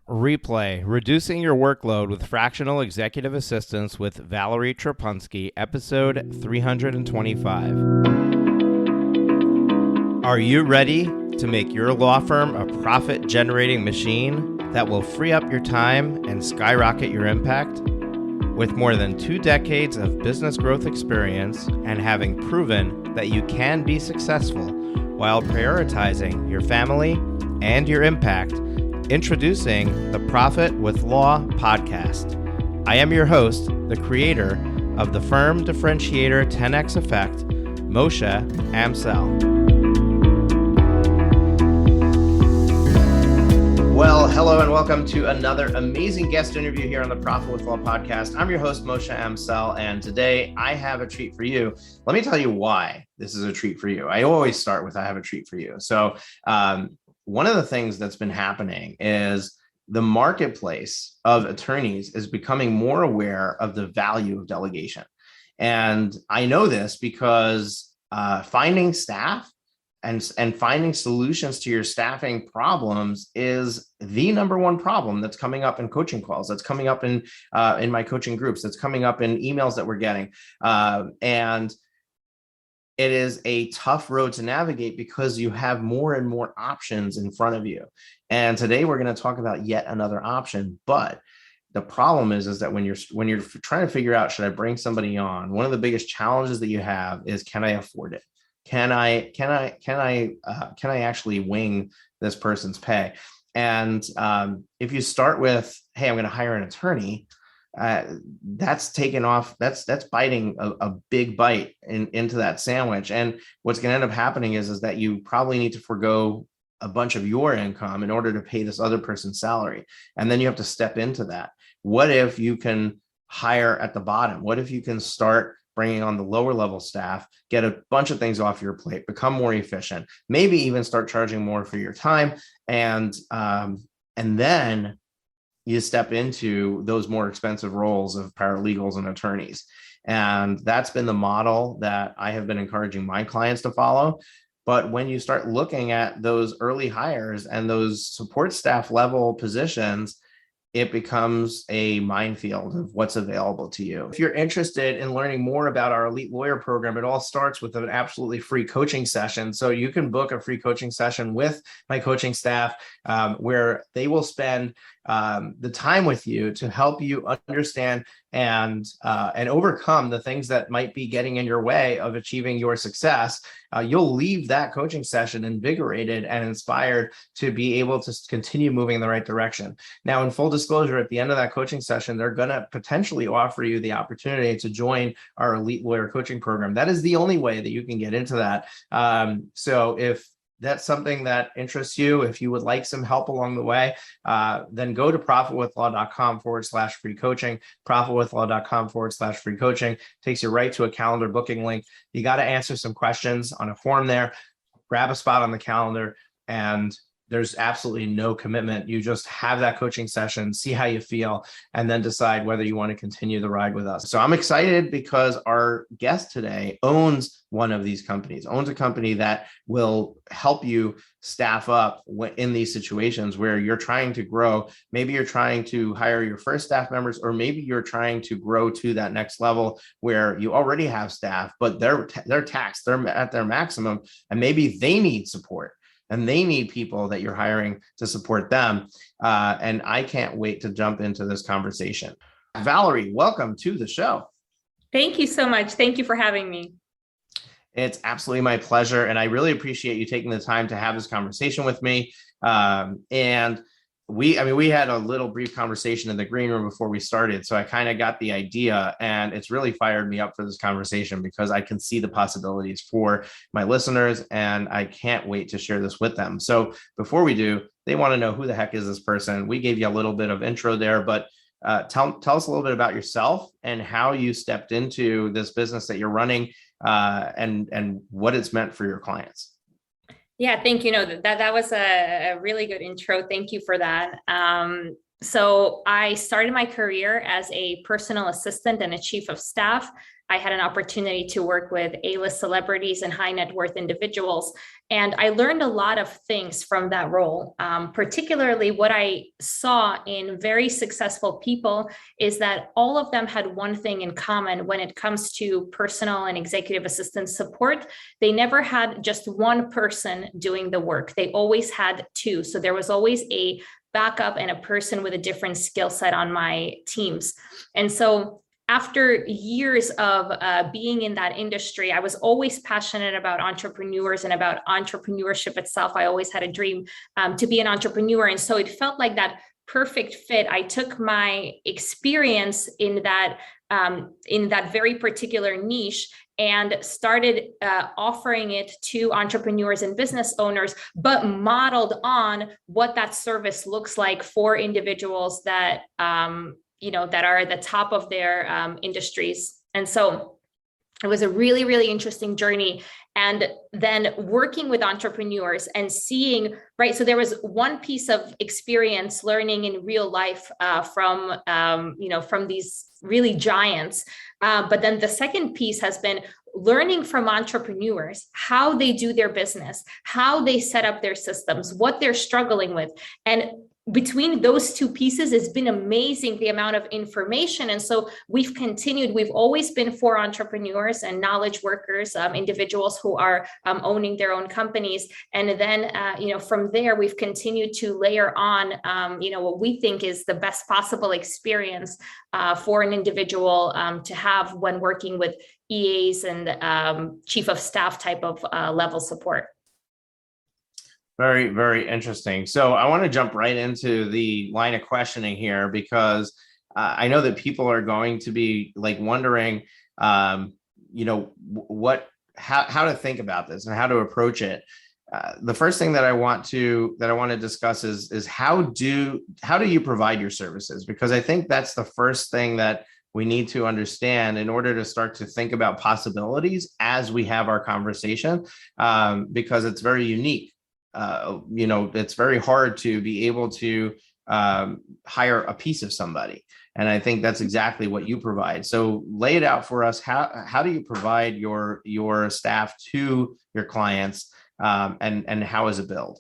Replay, Reducing Your Workload with Fractional Executive Assistants with Valerie Trapunsky, episode 325. Are you ready to make your law firm a profit-generating machine that will free up your time and skyrocket your impact? With more than 2 decades of business growth experience and having proven that you can be successful while prioritizing your family and your impact, introducing the Profit with Law podcast. I am your host, the creator of the firm differentiator 10x effect, Moshe Amsel. Well, hello and welcome to another amazing guest interview here on the Profit with Law podcast. I'm your host, Moshe Amsel, and today I have a treat for you. Let me tell you why this is a treat for you. I always start with I have a treat for you. So, one of the things that's been happening is the marketplace of attorneys is becoming more aware of the value of delegation. And I know this because finding staff and finding solutions to your staffing problems is the number one problem that's coming up in coaching calls, that's coming up in my coaching groups, that's coming up in emails that we're getting. And it is a tough road to navigate because you have more and more options in front of you. And today we're going to talk about yet another option. But the problem is that when you're trying to figure out, should I bring somebody on? One of the biggest challenges that you have is, can I afford it? Can I actually wing this person's pay? And if you start with, hey, I'm going to hire an attorney, that's taken off. That's biting a big bite into that sandwich. And what's going to end up happening is that you probably need to forego a bunch of your income in order to pay this other person's salary. And then you have to step into that. What if you can hire at the bottom? What if you can start bringing on the lower level staff, get a bunch of things off your plate, become more efficient, maybe even start charging more for your time, and then you step into those more expensive roles of paralegals and attorneys. And that's been the model that I have been encouraging my clients to follow. But when you start looking at those early hires and those support staff level positions, it becomes a minefield of what's available to you. If you're interested in learning more about our Elite Lawyer program, it all starts with an absolutely free coaching session. So you can book a free coaching session with my coaching staff where they will spend the time with you to help you understand and overcome the things that might be getting in your way of achieving your success. You'll leave that coaching session invigorated and inspired to be able to continue moving in the right direction. Now, in full disclosure, at the end of that coaching session, they're going to potentially offer you the opportunity to join our Elite Lawyer coaching program. That is the only way that you can get into that. So if that's something that interests you, if you would like some help along the way, then go to profitwithlaw.com/free coaching, profitwithlaw.com/free coaching. Takes you right to a calendar booking link. You got to answer some questions on a form there, grab a spot on the calendar, and there's absolutely no commitment. You just have that coaching session, see how you feel, and then decide whether you want to continue the ride with us. So I'm excited because our guest today owns one of these companies, owns a company that will help you staff up in these situations where you're trying to grow. Maybe you're trying to hire your first staff members, or maybe you're trying to grow to that next level where you already have staff, but they're taxed, they're at their maximum, and maybe they need support. And they need people that you're hiring to support them. And I can't wait to jump into this conversation. Valerie, welcome to the show. Thank you so much. Thank you for having me. It's absolutely my pleasure. And I really appreciate you taking the time to have this conversation with me. And we had a little brief conversation in the green room before we started. So I kind of got the idea, and it's really fired me up for this conversation because I can see the possibilities for my listeners, and I can't wait to share this with them. So before we do, they want to know, who the heck is this person? We gave you a little bit of intro there, but tell us a little bit about yourself and how you stepped into this business that you're running, and what it's meant for your clients. Yeah, thank you. That was a really good intro. Thank you for that. So I started my career as a personal assistant and a chief of staff. I had an opportunity to work with A-list celebrities and high net worth individuals. And I learned a lot of things from that role. Particularly what I saw in very successful people is that all of them had one thing in common when it comes to personal and executive assistant support. They never had just one person doing the work. They always had two. So there was always a backup and a person with a different skill set on my teams. And so after years of being in that industry, I was always passionate about entrepreneurs and about entrepreneurship itself. I always had a dream to be an entrepreneur. And so it felt like that perfect fit. I took my experience in that very particular niche and started offering it to entrepreneurs and business owners, but modeled on what that service looks like for individuals that that are at the top of their industries. And so it was a really, really interesting journey. And then working with entrepreneurs and seeing, right, so there was one piece of experience learning in real life from these really giants. But then the second piece has been learning from entrepreneurs, how they do their business, how they set up their systems, what they're struggling with. And between those two pieces, it's been amazing the amount of information. And so we've always been for entrepreneurs and knowledge workers, individuals who are owning their own companies. And then, from there, we've continued to layer on, what we think is the best possible experience for an individual to have when working with EAs and chief of staff type of level support. Very, very interesting. So I want to jump right into the line of questioning here, because I know that people are going to be wondering, how to think about this and how to approach it. The first thing that I want to discuss is how do you provide your services? Because I think that's the first thing that we need to understand in order to start to think about possibilities as we have our conversation, because it's very unique. It's very hard to be able to hire a piece of somebody. And I think that's exactly what you provide. So lay it out for us. How do you provide your staff to your clients, and how is it billed?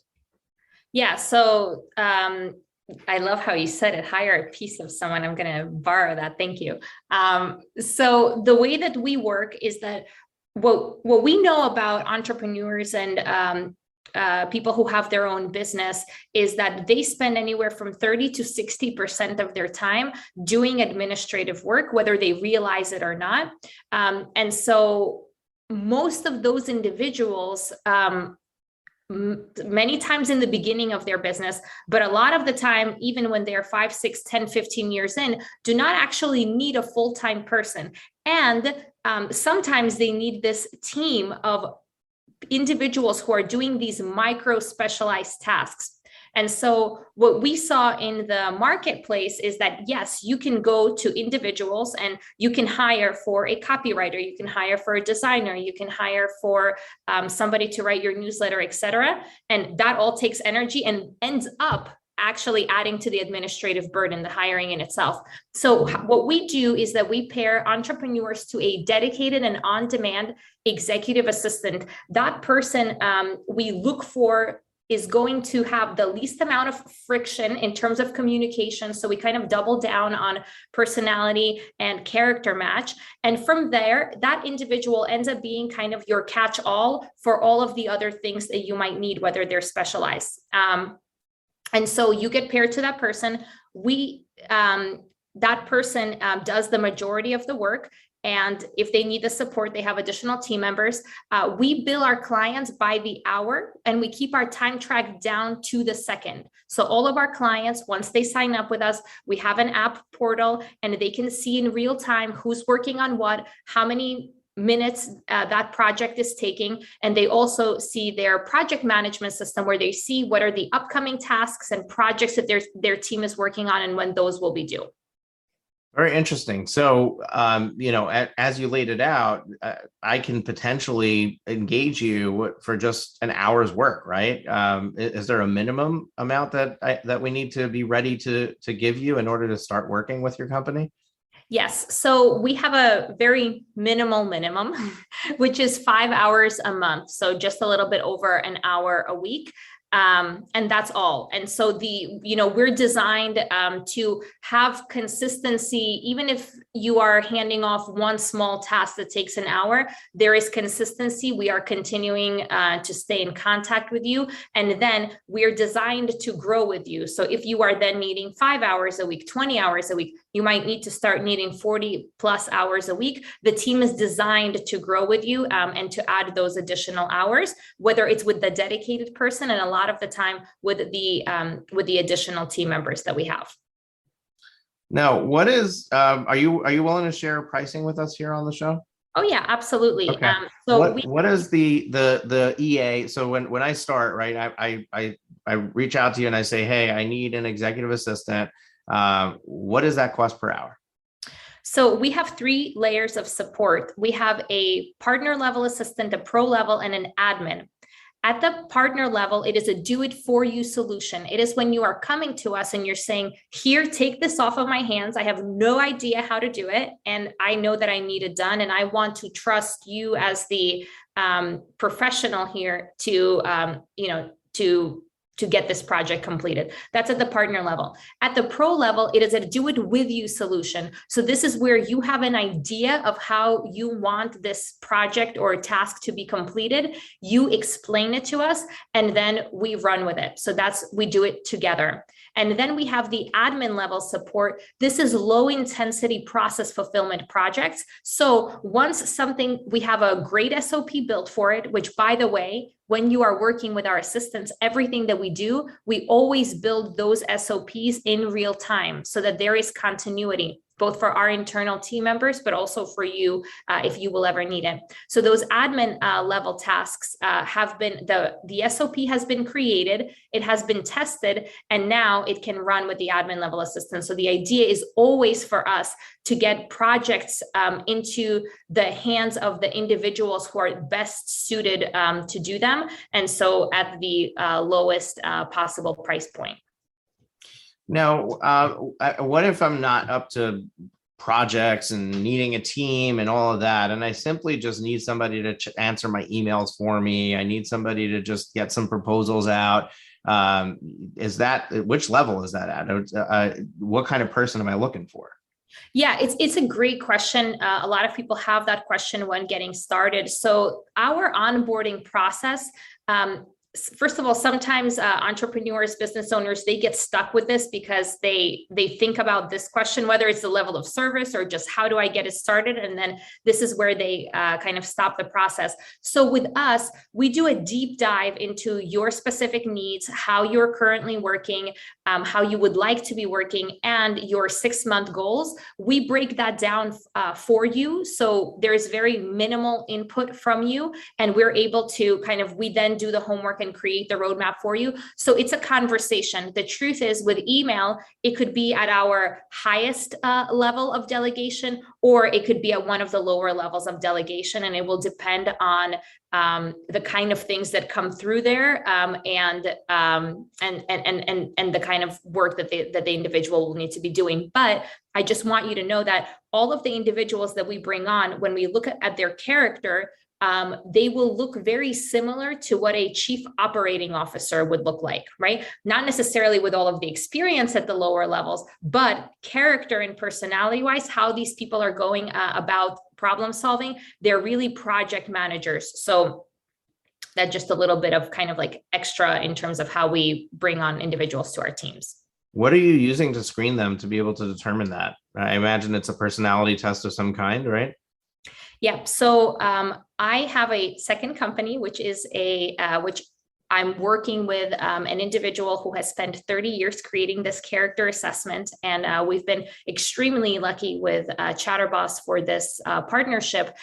Yeah. So I love how you said it, hire a piece of someone. I'm going to borrow that. Thank you. So the way that we work is that what we know about entrepreneurs and people who have their own business is that they spend anywhere from 30 to 60% of their time doing administrative work, whether they realize it or not. And so most of those individuals, many times in the beginning of their business, but a lot of the time, even when they're 5, 6, 10, 15 years in, do not actually need a full-time person. And sometimes they need this team of individuals who are doing these micro specialized tasks. And so what we saw in the marketplace is that, yes, you can go to individuals and you can hire for a copywriter, you can hire for a designer, you can hire for somebody to write your newsletter, et cetera. And that all takes energy and ends up actually adding to the administrative burden, the hiring in itself. So what we do is that we pair entrepreneurs to a dedicated and on-demand executive assistant. That person we look for is going to have the least amount of friction in terms of communication. So we kind of double down on personality and character match. And from there, that individual ends up being kind of your catch-all for all of the other things that you might need, whether they're specialized. And so you get paired to that person. That person does the majority of the work. And if they need the support, they have additional team members. We bill our clients by the hour, and we keep our time track down to the second. So all of our clients, once they sign up with us, we have an app portal, and they can see in real time who's working on what, how many minutes that project is taking. And they also see their project management system, where they see what are the upcoming tasks and projects that their team is working on and when those will be due. Very interesting. So, as you laid it out, I can potentially engage you for just an hour's work, right? Is there a minimum amount that we need to be ready to give you in order to start working with your company? Yes. So we have a very minimal minimum, which is 5 hours a month. So just a little bit over an hour a week. And that's all. And so we're designed to have consistency. Even if you are handing off one small task that takes an hour, there is consistency. We are continuing to stay in contact with you. And then we're designed to grow with you. So if you are then needing 5 hours a week, 20 hours a week, you might need to start needing 40 plus hours a week. The team is designed to grow with you and to add those additional hours, whether it's with the dedicated person and a lot of the time with the additional team members that we have. Now, what is are you willing to share pricing with us here on the show? Oh yeah, absolutely. Okay. What is the EA? So when I start, right, I reach out to you and I say, hey, I need an executive assistant. What does that cost per hour? So we have 3 layers of support. We have a partner level assistant, a pro level, and an admin. At the partner level, it is a do it for you solution. It is when you are coming to us and you're saying, here, take this off of my hands. I have no idea how to do it. And I know that I need it done. And I want to trust you as the professional here to get this project completed. That's at the partner level. At the pro level, it is a do it with you solution. So this is where you have an idea of how you want this project or task to be completed. You explain it to us, and then we run with it. So we do it together. And then we have the admin level support. This is low intensity process fulfillment projects. So once we have a great SOP built for it, which by the way, when you are working with our assistants, everything that we do, we always build those SOPs in real time so that there is continuity, both for our internal team members, but also for you if you will ever need it. So those admin level tasks have been, the SOP has been created, it has been tested, and now it can run with the admin level assistant. So the idea is always for us to get projects into the hands of the individuals who are best suited to do them. And so at the lowest possible price point. Now, what if I'm not up to projects and needing a team and all of that, and I simply just need somebody to answer my emails for me? I need somebody to just get some proposals out. Which level is that at? What kind of person am I looking for? Yeah, it's a great question. A lot of people have that question when getting started. So our onboarding process, first of all, sometimes entrepreneurs, business owners, they get stuck with this because they think about this question, whether it's the level of service or just how do I get it started? And then this is where they kind of stop the process. So with us, we do a deep dive into your specific needs, how you're currently working, how you would like to be working, and your 6-month goals. We break that down for you. So there's very minimal input from you, and we're able to we then do the homework and create the roadmap for you. So it's a conversation. The truth is, with email, it could be at our highest level of delegation, or it could be at one of the lower levels of delegation, and it will depend on the kind of things that come through there, and the kind of work that the individual will need to be doing. But I just want you to know that all of the individuals that we bring on, when we look at their character, they will look very similar to what a chief operating officer would look like, right? Not necessarily with all of the experience at the lower levels, but character and personality wise, how these people are going about problem solving. They're really project managers. So that's just a little bit of extra in terms of how we bring on individuals to our teams. What are you using to screen them to be able to determine that? I imagine it's a personality test of some kind, right? Yeah. So I have a second company, which is which I'm working with an individual who has spent 30 years creating this character assessment. And we've been extremely lucky with ChatterBoss for this partnership.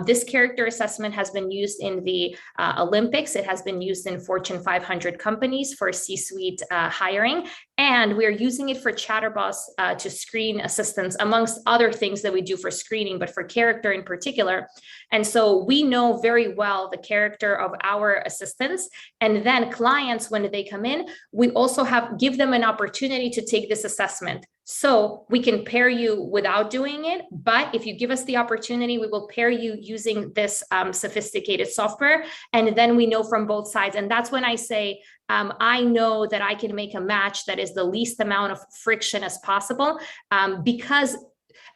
This character assessment has been used in the Olympics. It has been used in Fortune 500 companies for C-suite hiring. And we're using it for ChatterBoss to screen assistants, amongst other things that we do for screening, but for character in particular. And so we know very well the character of our assistants. And then clients, when they come in, we also give them an opportunity to take this assessment. So we can pair you without doing it, but if you give us the opportunity, we will pair you using this sophisticated software. And then we know from both sides. And that's when I say, I know that I can make a match that is the least amount of friction as possible, because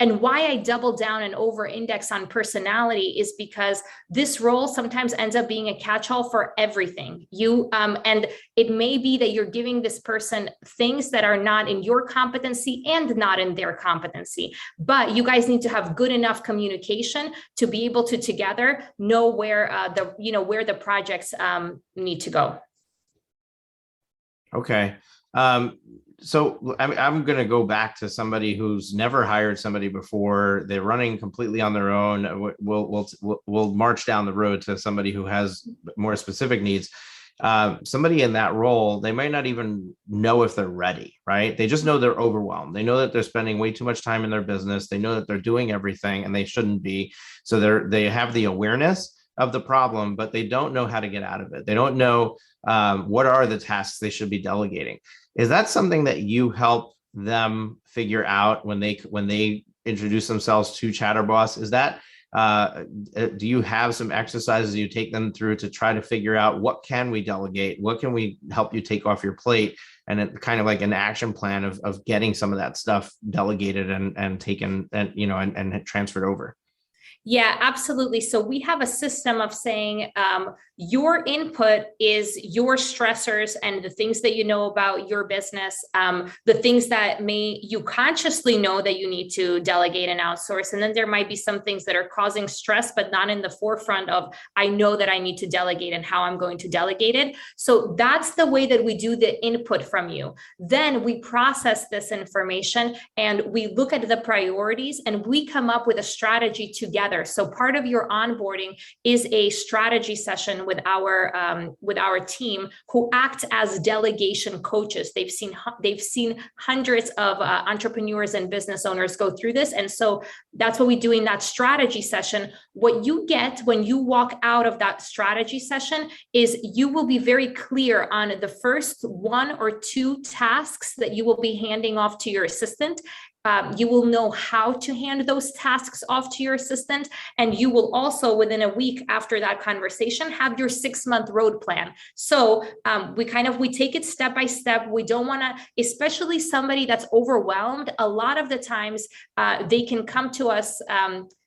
and why I double down and over index on personality is because this role sometimes ends up being a catch-all for everything. And it may be that you're giving this person things that are not in your competency and not in their competency, but you guys need to have good enough communication to be able to together know where where the projects need to go. Okay. So I'm going to go back to somebody who's never hired somebody before. They're running completely on their own. We'll march down the road to somebody who has more specific needs. Somebody in that role, they might not even know if they're ready, right? They just know they're overwhelmed. They know that they're spending way too much time in their business. They know that they're doing everything and they shouldn't be. So they have the awareness of the problem, but they don't know how to get out of it. They don't know what are the tasks they should be delegating. Is that something that you help them figure out when they introduce themselves to ChatterBoss? Is that do you have some exercises you take them through to try to figure out what can we delegate? What can we help you take off your plate? And it kind of like an action plan of getting some of that stuff delegated and taken and transferred over. Yeah, absolutely. So we have a system of saying your input is your stressors and the things that you know about your business, the things that you consciously know that you need to delegate and outsource. And then there might be some things that are causing stress, but not in the forefront of, I know that I need to delegate and how I'm going to delegate it. So that's the way that we do the input from you. Then we process this information and we look at the priorities and we come up with a strategy together. So part of your onboarding is a strategy session with our team who act as delegation coaches. They've seen hundreds of entrepreneurs and business owners go through this, and so that's what we do in that strategy session. What you get when you walk out of that strategy session is you will be very clear on the first one or two tasks that you will be handing off to your assistant. You will know how to hand those tasks off to your assistant. And you will also, within a week after that conversation, have your 6-month road plan. So we take it step by step. We don't want to, especially somebody that's overwhelmed, a lot of the times they can come to us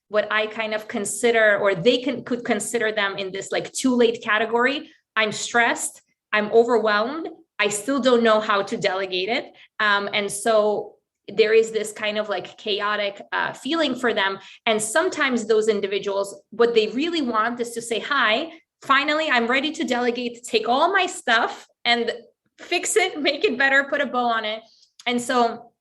what I kind of consider, or they could consider them in this like too late category. I'm stressed, I'm overwhelmed, I still don't know how to delegate it. And so there is this kind of like chaotic feeling for them. And sometimes those individuals, what they really want is to say, hi, finally, I'm ready to delegate, take all my stuff and fix it, make it better, put a bow on it. And so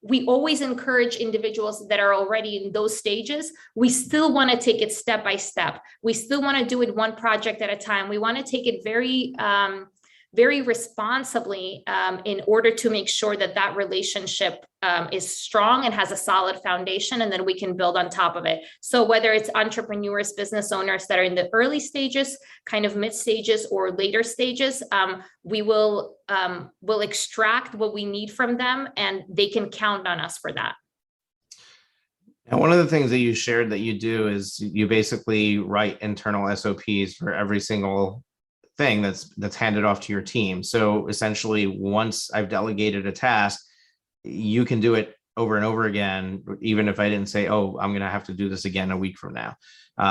we always encourage individuals that are already in those stages. We still want to take it step by step. We still want to do it one project at a time. We want to take it very responsibly in order to make sure that relationship is strong and has a solid foundation, and then we can build on top of it. So whether it's entrepreneurs, business owners that are in the early stages, kind of mid stages or later stages, we will extract what we need from them, and they can count on us for that. And one of the things that you shared that you do is you basically write internal SOPs for every single thing that's handed off to your team. So essentially, once I've delegated a task, you can do it over and over again, even if I didn't say, oh, I'm going to have to do this again a week from now.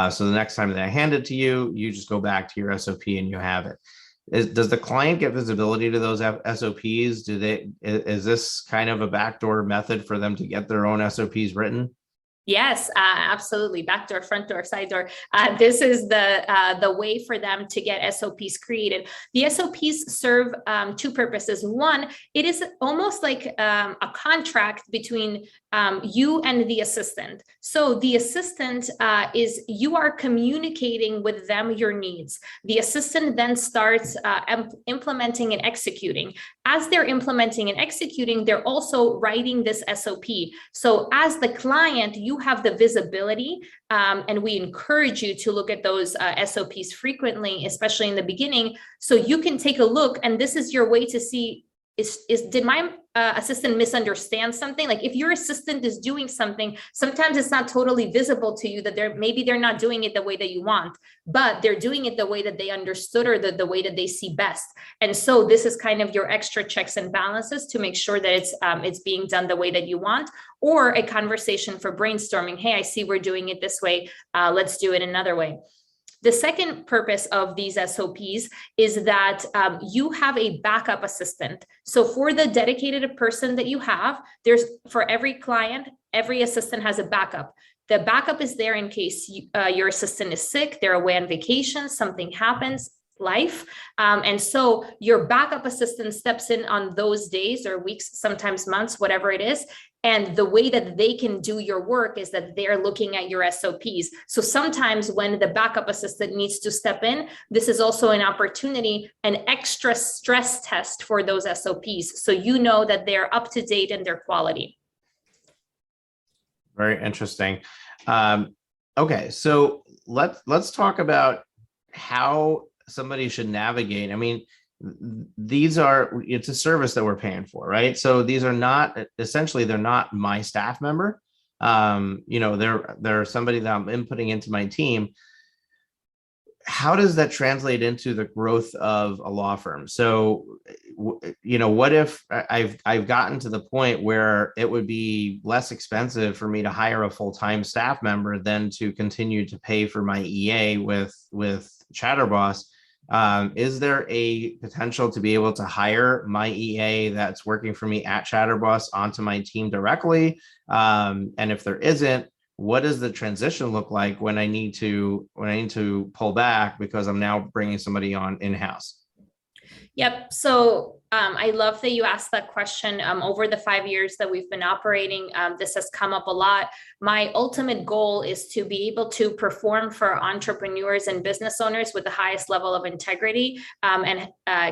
So the next time that I hand it to you, you just go back to your SOP and you have it. Does the client get visibility to those SOPs? Is this kind of a backdoor method for them to get their own SOPs written? Yes, absolutely. Back door, front door, side door. This is the way for them to get SOPs created. The SOPs serve two purposes. One, it is almost like a contract between you and the assistant. So the assistant you are communicating with them your needs. The assistant then starts implementing and executing. As they're implementing and executing, they're also writing this SOP. So as the client, you have the visibility, and we encourage you to look at those SOPs frequently, especially in the beginning, so you can take a look, and this is your way to see, did my assistant misunderstand something? Like if your assistant is doing something, sometimes it's not totally visible to you that maybe they're not doing it the way that you want, but they're doing it the way that they understood, or the way that they see best. And so this is kind of your extra checks and balances to make sure that it's being done the way that you want, or a conversation for brainstorming. Hey, I see we're doing it this way. Let's do it another way. The second purpose of these SOPs is that you have a backup assistant. So for the dedicated person that you have, for every client, every assistant has a backup. The backup is there in case your assistant is sick, they're away on vacation, something happens, life. And so your backup assistant steps in on those days or weeks, sometimes months, whatever it is. And the way that they can do your work is that they're looking at your SOPs. So sometimes when the backup assistant needs to step in, this is also an opportunity, an extra stress test for those SOPs. So you know that they're up to date and their quality. Very interesting. Okay, so let's talk about how somebody should navigate. I mean, it's a service that we're paying for, right? So these are not, essentially, they're not my staff member. They're somebody that I'm inputting into my team. How does that translate into the growth of a law firm? So, what if I've gotten to the point where it would be less expensive for me to hire a full-time staff member than to continue to pay for my EA with ChatterBoss? Is there a potential to be able to hire my EA that's working for me at ChatterBoss onto my team directly? And if there isn't, what does the transition look like when I need to pull back because I'm now bringing somebody on in-house? Yep. So I love that you asked that question. Over the 5 years that we've been operating, this has come up a lot. My ultimate goal is to be able to perform for entrepreneurs and business owners with the highest level of integrity, and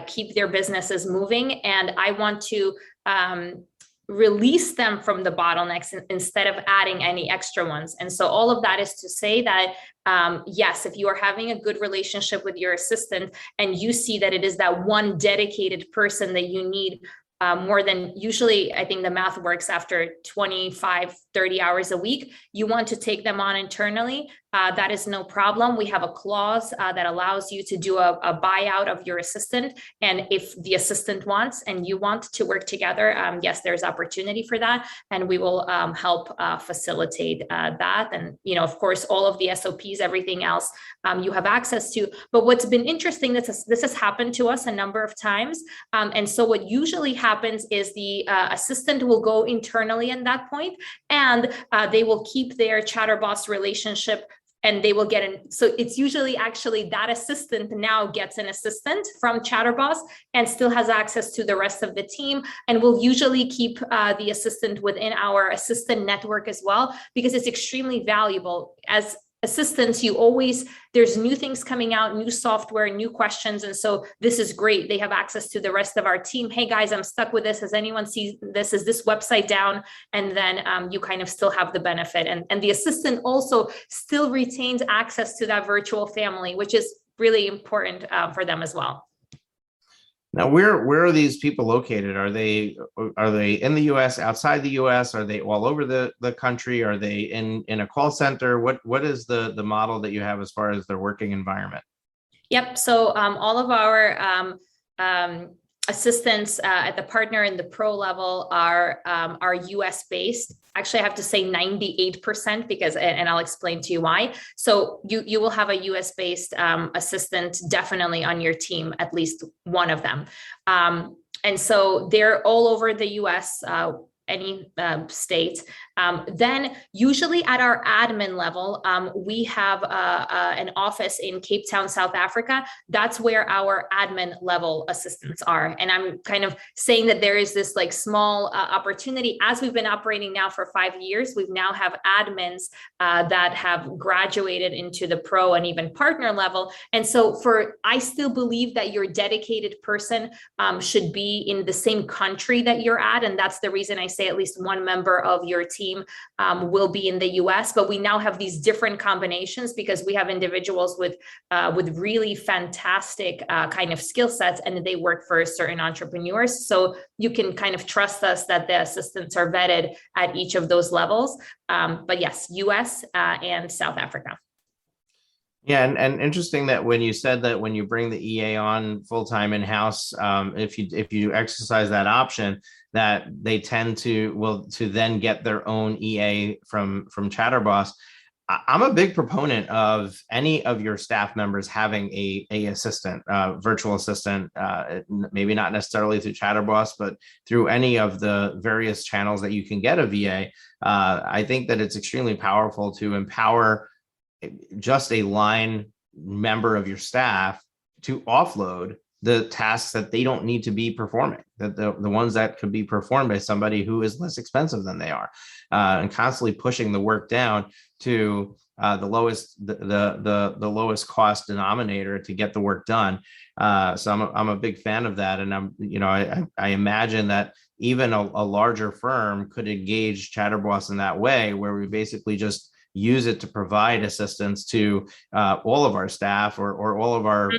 keep their businesses moving. And I want to release them from the bottlenecks instead of adding any extra ones. And so all of that is to say that, yes, if you are having a good relationship with your assistant and you see that it is that one dedicated person that you need more than usually, I think the math works after 25, 30 hours a week, you want to take them on internally. That is no problem. We have a clause that allows you to do a buyout of your assistant. And if the assistant wants and you want to work together, yes, there's opportunity for that. And we will help facilitate that. And, of course, all of the SOPs, everything else you have access to. But what's been interesting, this has happened to us a number of times. And so what usually happens is the assistant will go internally at that point, and they will keep their ChatterBoss relationship, and they will get in. So it's usually actually that assistant now gets an assistant from ChatterBoss and still has access to the rest of the team. And we'll usually keep the assistant within our assistant network as well, because it's extremely valuable. As assistants, there's new things coming out, new software, new questions. And so this is great. They have access to the rest of our team. Hey guys, I'm stuck with this. Has anyone seen this? Is this website down? And then you kind of still have the benefit. And the assistant also still retains access to that virtual family, which is really important for them as well. Now, where are these people located? Are they in the U.S., outside the U.S.? Are they all over the country? Are they in a call center? What is the model that you have as far as their working environment? Yep. So all of our assistants at the partner and the pro level are US based. Actually, I have to say 98% because, and I'll explain to you why. So you will have a US based assistant definitely on your team, at least one of them. And so they're all over the US. state. Then usually at our admin level, we have an office in Cape Town, South Africa. That's where our admin level assistants are. And I'm kind of saying that there is this like small opportunity. As we've been operating now for 5 years, we now have admins that have graduated into the pro and even partner level. And so I still believe that your dedicated person should be in the same country that you're at. And that's the reason I say at least one member of your team will be in the US, but we now have these different combinations because we have individuals with really fantastic kind of skill sets, and they work for certain entrepreneurs. So you can kind of trust us that the assistants are vetted at each of those levels. But yes, US and South Africa. Yeah, and interesting that when you said that when you bring the EA on full-time in-house, if you exercise that option, that they tend to then get their own EA from ChatterBoss. I'm a big proponent of any of your staff members having a assistant, virtual assistant, maybe not necessarily through ChatterBoss, but through any of the various channels that you can get a VA. I think that it's extremely powerful to empower just a line member of your staff to offload the tasks that they don't need to be performing, that the ones that could be performed by somebody who is less expensive than they are, and constantly pushing the work down to the lowest cost denominator to get the work done. So I'm a big fan of that, and I imagine that even a larger firm could engage ChatterBoss in that way, where we basically just use it to provide assistance to all of our staff or all of our,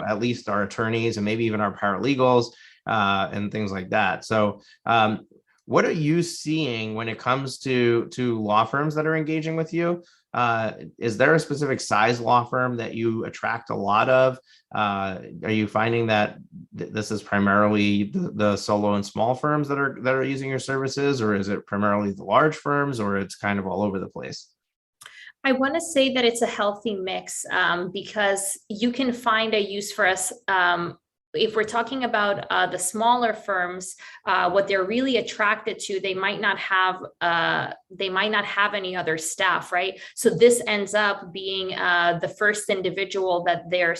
at least our attorneys and maybe even our paralegals and things like that. So what are you seeing when it comes to law firms that are engaging with you? Is there a specific size law firm that you attract a lot of? Are you finding that this is primarily the solo and small firms that are using your services, or is it primarily the large firms, or it's kind of all over the place? I want to say that it's a healthy mix because you can find a use for us. If we're talking about the smaller firms, what they're really attracted to, they might not have any other staff, right? So this ends up being the first individual that they're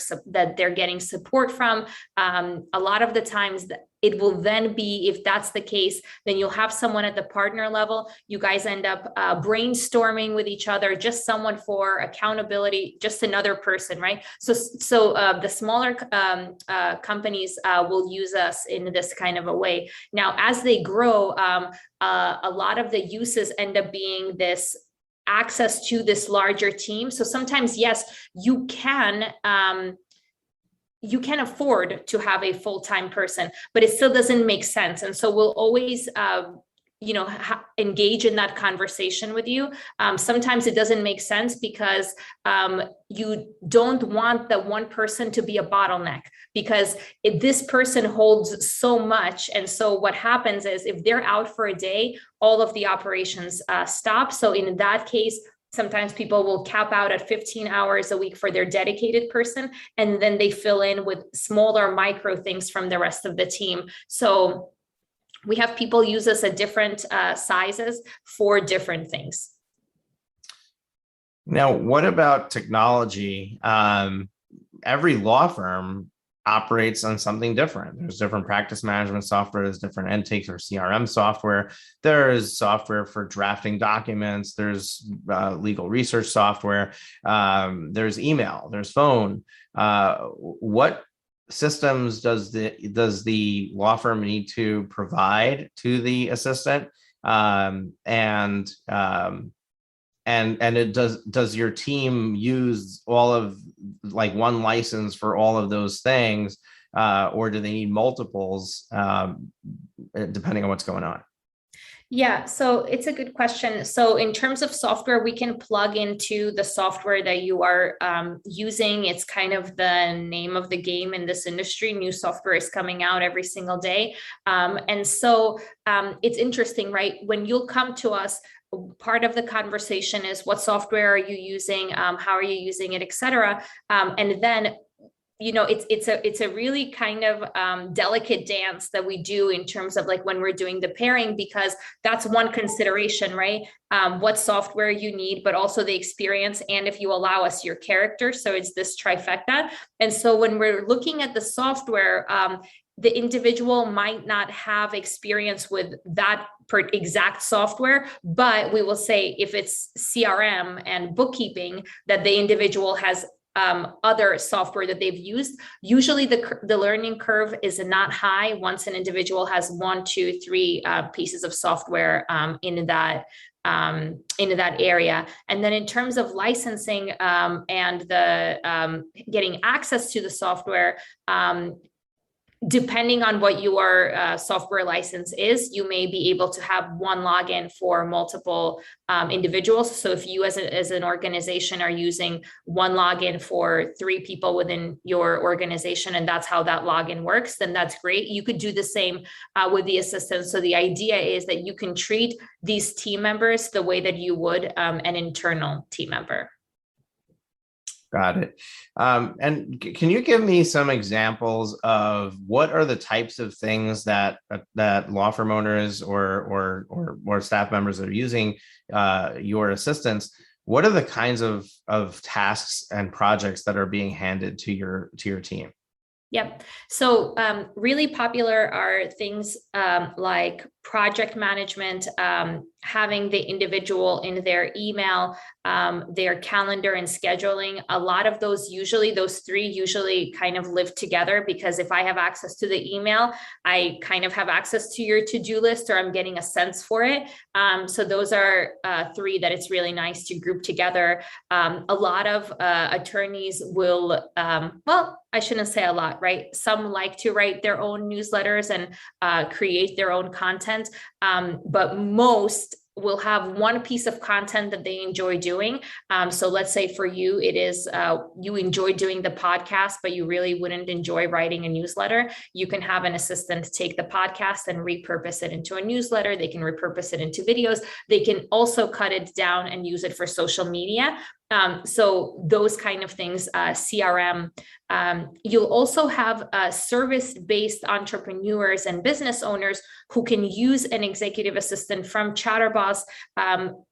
getting support from. A lot of the times it will then be, if that's the case, then you'll have someone at the partner level. You guys end up brainstorming with each other, just someone for accountability, just another person, right? So the smaller companies will use us in this kind of a way. Now, as they grow, a lot of the uses end up being this access to this larger team. So sometimes, yes, you can afford to have a full-time person, but it still doesn't make sense. And so we'll always, engage in that conversation with you. Sometimes it doesn't make sense because you don't want the one person to be a bottleneck, because this person holds so much. And so what happens is if they're out for a day, all of the operations stop. So in that case, sometimes people will cap out at 15 hours a week for their dedicated person, and then they fill in with smaller micro things from the rest of the team. So we have people use us at different sizes for different things. Now, what about technology? Every law firm operates on something different. There's different practice management software, there's different intakes or CRM software. There's software for drafting documents. There's legal research software. There's email, there's phone. What systems does the law firm need to provide to the assistant? Does your team use all of like one license for all of those things, or do they need multiples, depending on what's going on? Yeah, so it's a good question. So in terms of software, we can plug into the software that you are using. It's kind of the name of the game in this industry. New software is coming out every single day. And so it's interesting, right? When you'll come to us, part of the conversation is what software are you using? How are you using it, et cetera? And then it's a really kind of delicate dance that we do in terms of like when we're doing the pairing, because that's one consideration, right? What software you need, but also the experience, and if you allow us, your character. So it's this trifecta. And so when we're looking at the software, the individual might not have experience with that per exact software, but we will say if it's CRM and bookkeeping, that the individual has other software that they've used. Usually the learning curve is not high once an individual has 1, 2, 3 pieces of software in that area. And then in terms of licensing and the getting access to the software, depending on what your software license is, you may be able to have one login for multiple individuals. So if you as an organization are using one login for 3 people within your organization, and that's how that login works, then that's great. You could do the same with the assistant. So the idea is that you can treat these team members the way that you would an internal team member. Got it. And can you give me some examples of what are the types of things that law firm owners or staff members that are using your assistants? What are the kinds of tasks and projects that are being handed to your team? Yep. So really popular are things like project management, having the individual in their email, their calendar and scheduling. A lot of those 3 usually kind of live together, because if I have access to the email, I kind of have access to your to-do list, or I'm getting a sense for it. So those are 3 that it's really nice to group together. A lot of attorneys will, well, I shouldn't say a lot, right? Some like to write their own newsletters and create their own content, but most will have one piece of content that they enjoy doing. So let's say for you, it is you enjoy doing the podcast, but you really wouldn't enjoy writing a newsletter. You can have an assistant take the podcast and repurpose it into a newsletter. They can repurpose it into videos. They can also cut it down and use it for social media. So those kind of things, CRM. You'll also have service-based entrepreneurs and business owners who can use an executive assistant from ChatterBoss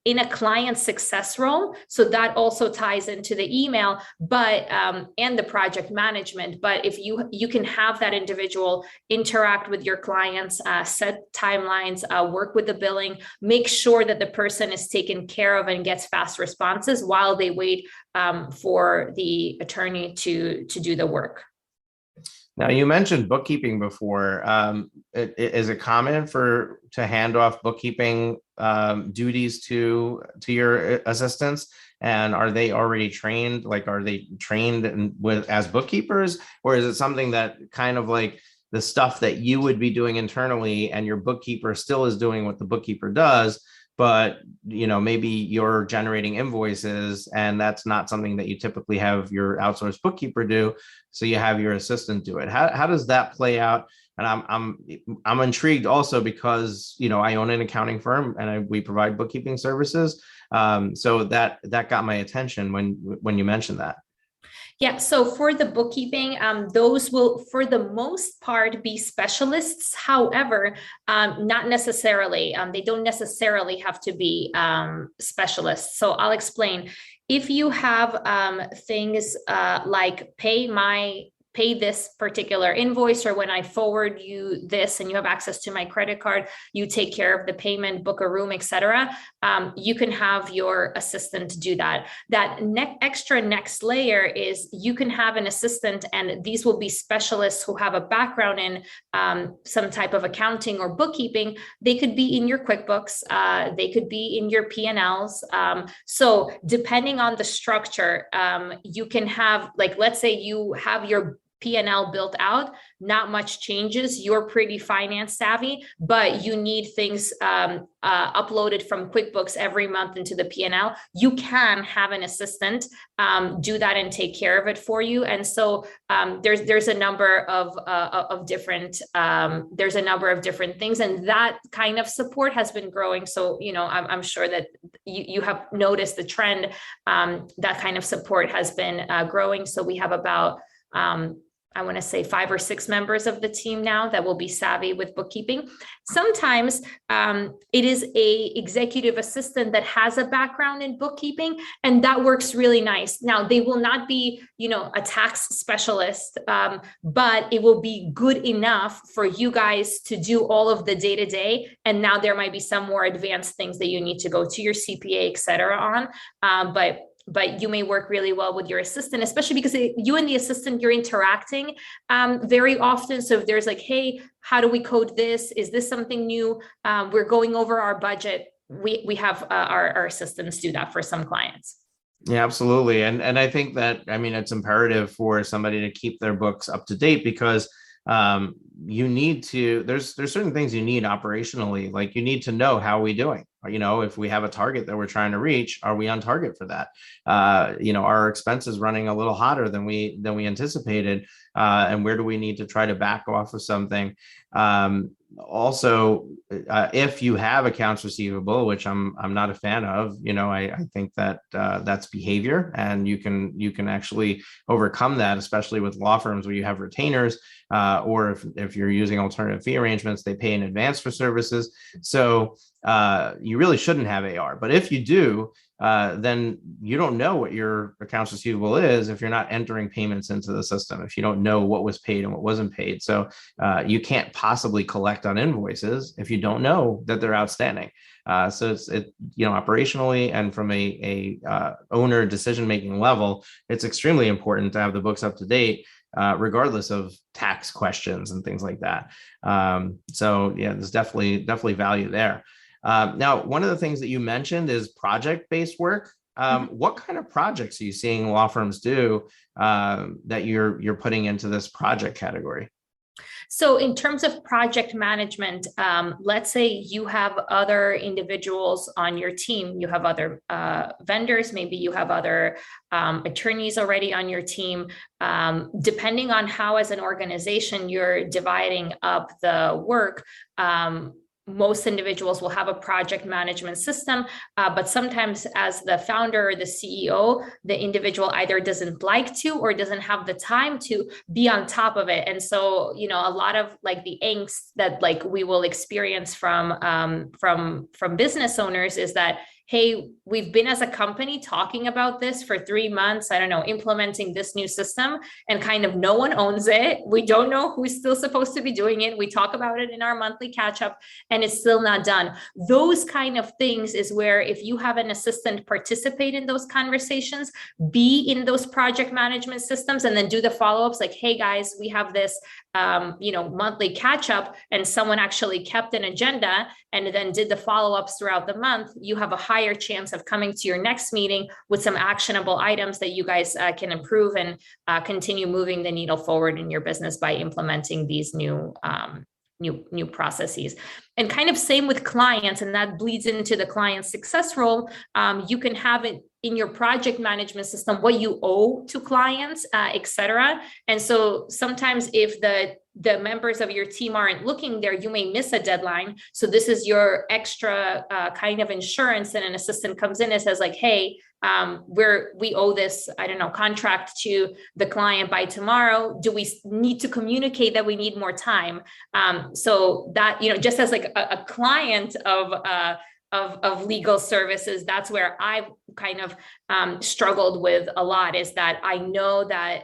in a client success role. So that also ties into the email, but and the project management. But if you can have that individual interact with your clients, set timelines, work with the billing, make sure that the person is taken care of and gets fast responses while they wait for the attorney to do the work. Now, you mentioned bookkeeping before. Is it common to hand off bookkeeping duties to your assistants? And are they already trained? Like, are they trained as bookkeepers, or is it something that kind of like the stuff that you would be doing internally, and your bookkeeper still is doing what the bookkeeper does, but maybe you're generating invoices and that's not something that you typically have your outsourced bookkeeper do, so you have your assistant do it? How does that play out? And I'm intrigued also because I own an accounting firm and we provide bookkeeping services, so that got my attention when you mentioned that. Yeah, so for the bookkeeping, those will, for the most part, be specialists. However, not necessarily. They don't necessarily have to be specialists. So I'll explain. If you have things like pay this particular invoice, or when I forward you this and you have access to my credit card, you take care of the payment, book a room, etc. You can have your assistant do that. That next layer is you can have an assistant, and these will be specialists who have a background in some type of accounting or bookkeeping. They could be in your QuickBooks, they could be in your P&Ls. So depending on the structure, you can have, like, let's say you have your P&L built out, not much changes. You're pretty finance savvy, but you need things uploaded from QuickBooks every month into the P&L. You can have an assistant do that and take care of it for you. And so there's a number of different things, and that kind of support has been growing. So I'm sure that you have noticed the trend. That kind of support has been growing. So we have about I want to say 5 or 6 members of the team now that will be savvy with bookkeeping. Sometimes it is a executive assistant that has a background in bookkeeping, and that works really nice. Now, they will not be, a tax specialist, but it will be good enough for you guys to do all of the day-to-day. And now there might be some more advanced things that you need to go to your CPA, et cetera, on. But you may work really well with your assistant, especially because you and the assistant, you're interacting very often. So if there's like, hey, how do we code this? Is this something new? We're going over our budget. We have our assistants do that for some clients. Yeah, absolutely. And I think that, it's imperative for somebody to keep their books up to date, because you need to, there's certain things you need operationally, like you need to know, how are we doing? If we have a target that we're trying to reach, are we on target for that? Our expenses running a little hotter than we anticipated, and where do we need to try to back off of something? Also, if you have accounts receivable, which I'm not a fan of, I think that that's behavior, and you can actually overcome that, especially with law firms where you have retainers, or if you're using alternative fee arrangements, they pay in advance for services. So you really shouldn't have AR. But if you do, then you don't know what your accounts receivable is if you're not entering payments into the system, if you don't know what was paid and what wasn't paid. So you can't possibly collect on invoices if you don't know that they're outstanding. So it's operationally and from a owner decision-making level, it's extremely important to have the books up to date, regardless of tax questions and things like that. So yeah, there's definitely value there. Now, one of the things that you mentioned is project-based work. What kind of projects are you seeing law firms do that you're putting into this project category? So in terms of project management, let's say you have other individuals on your team, you have other vendors, maybe you have other attorneys already on your team. Depending on how as an organization you're dividing up the work, most individuals will have a project management system, but sometimes as the founder or the CEO, the individual either doesn't like to or doesn't have the time to be on top of it. And so, a lot of like the angst that like we will experience from business owners is that, hey, we've been as a company talking about this for 3 months, I don't know, implementing this new system, and kind of no one owns it. We don't know who's still supposed to be doing it. We talk about it in our monthly catch up and it's still not done. Those kind of things is where if you have an assistant participate in those conversations, be in those project management systems, and then do the follow-ups like, hey guys, we have this monthly catch up, and someone actually kept an agenda and then did the follow-ups throughout the month, you have a higher chance of coming to your next meeting with some actionable items that you guys can improve and continue moving the needle forward in your business by implementing these new processes. And kind of same with clients, and that bleeds into the client success role. You can have it in your project management system, what you owe to clients, et cetera. And so sometimes if the members of your team aren't looking there, you may miss a deadline. So this is your extra kind of insurance. And an assistant comes in and says like, hey, we owe this, I don't know, contract to the client by tomorrow. Do we need to communicate that we need more time? So that, just as like a client of legal services, that's where I've kind of struggled with a lot, is that I know that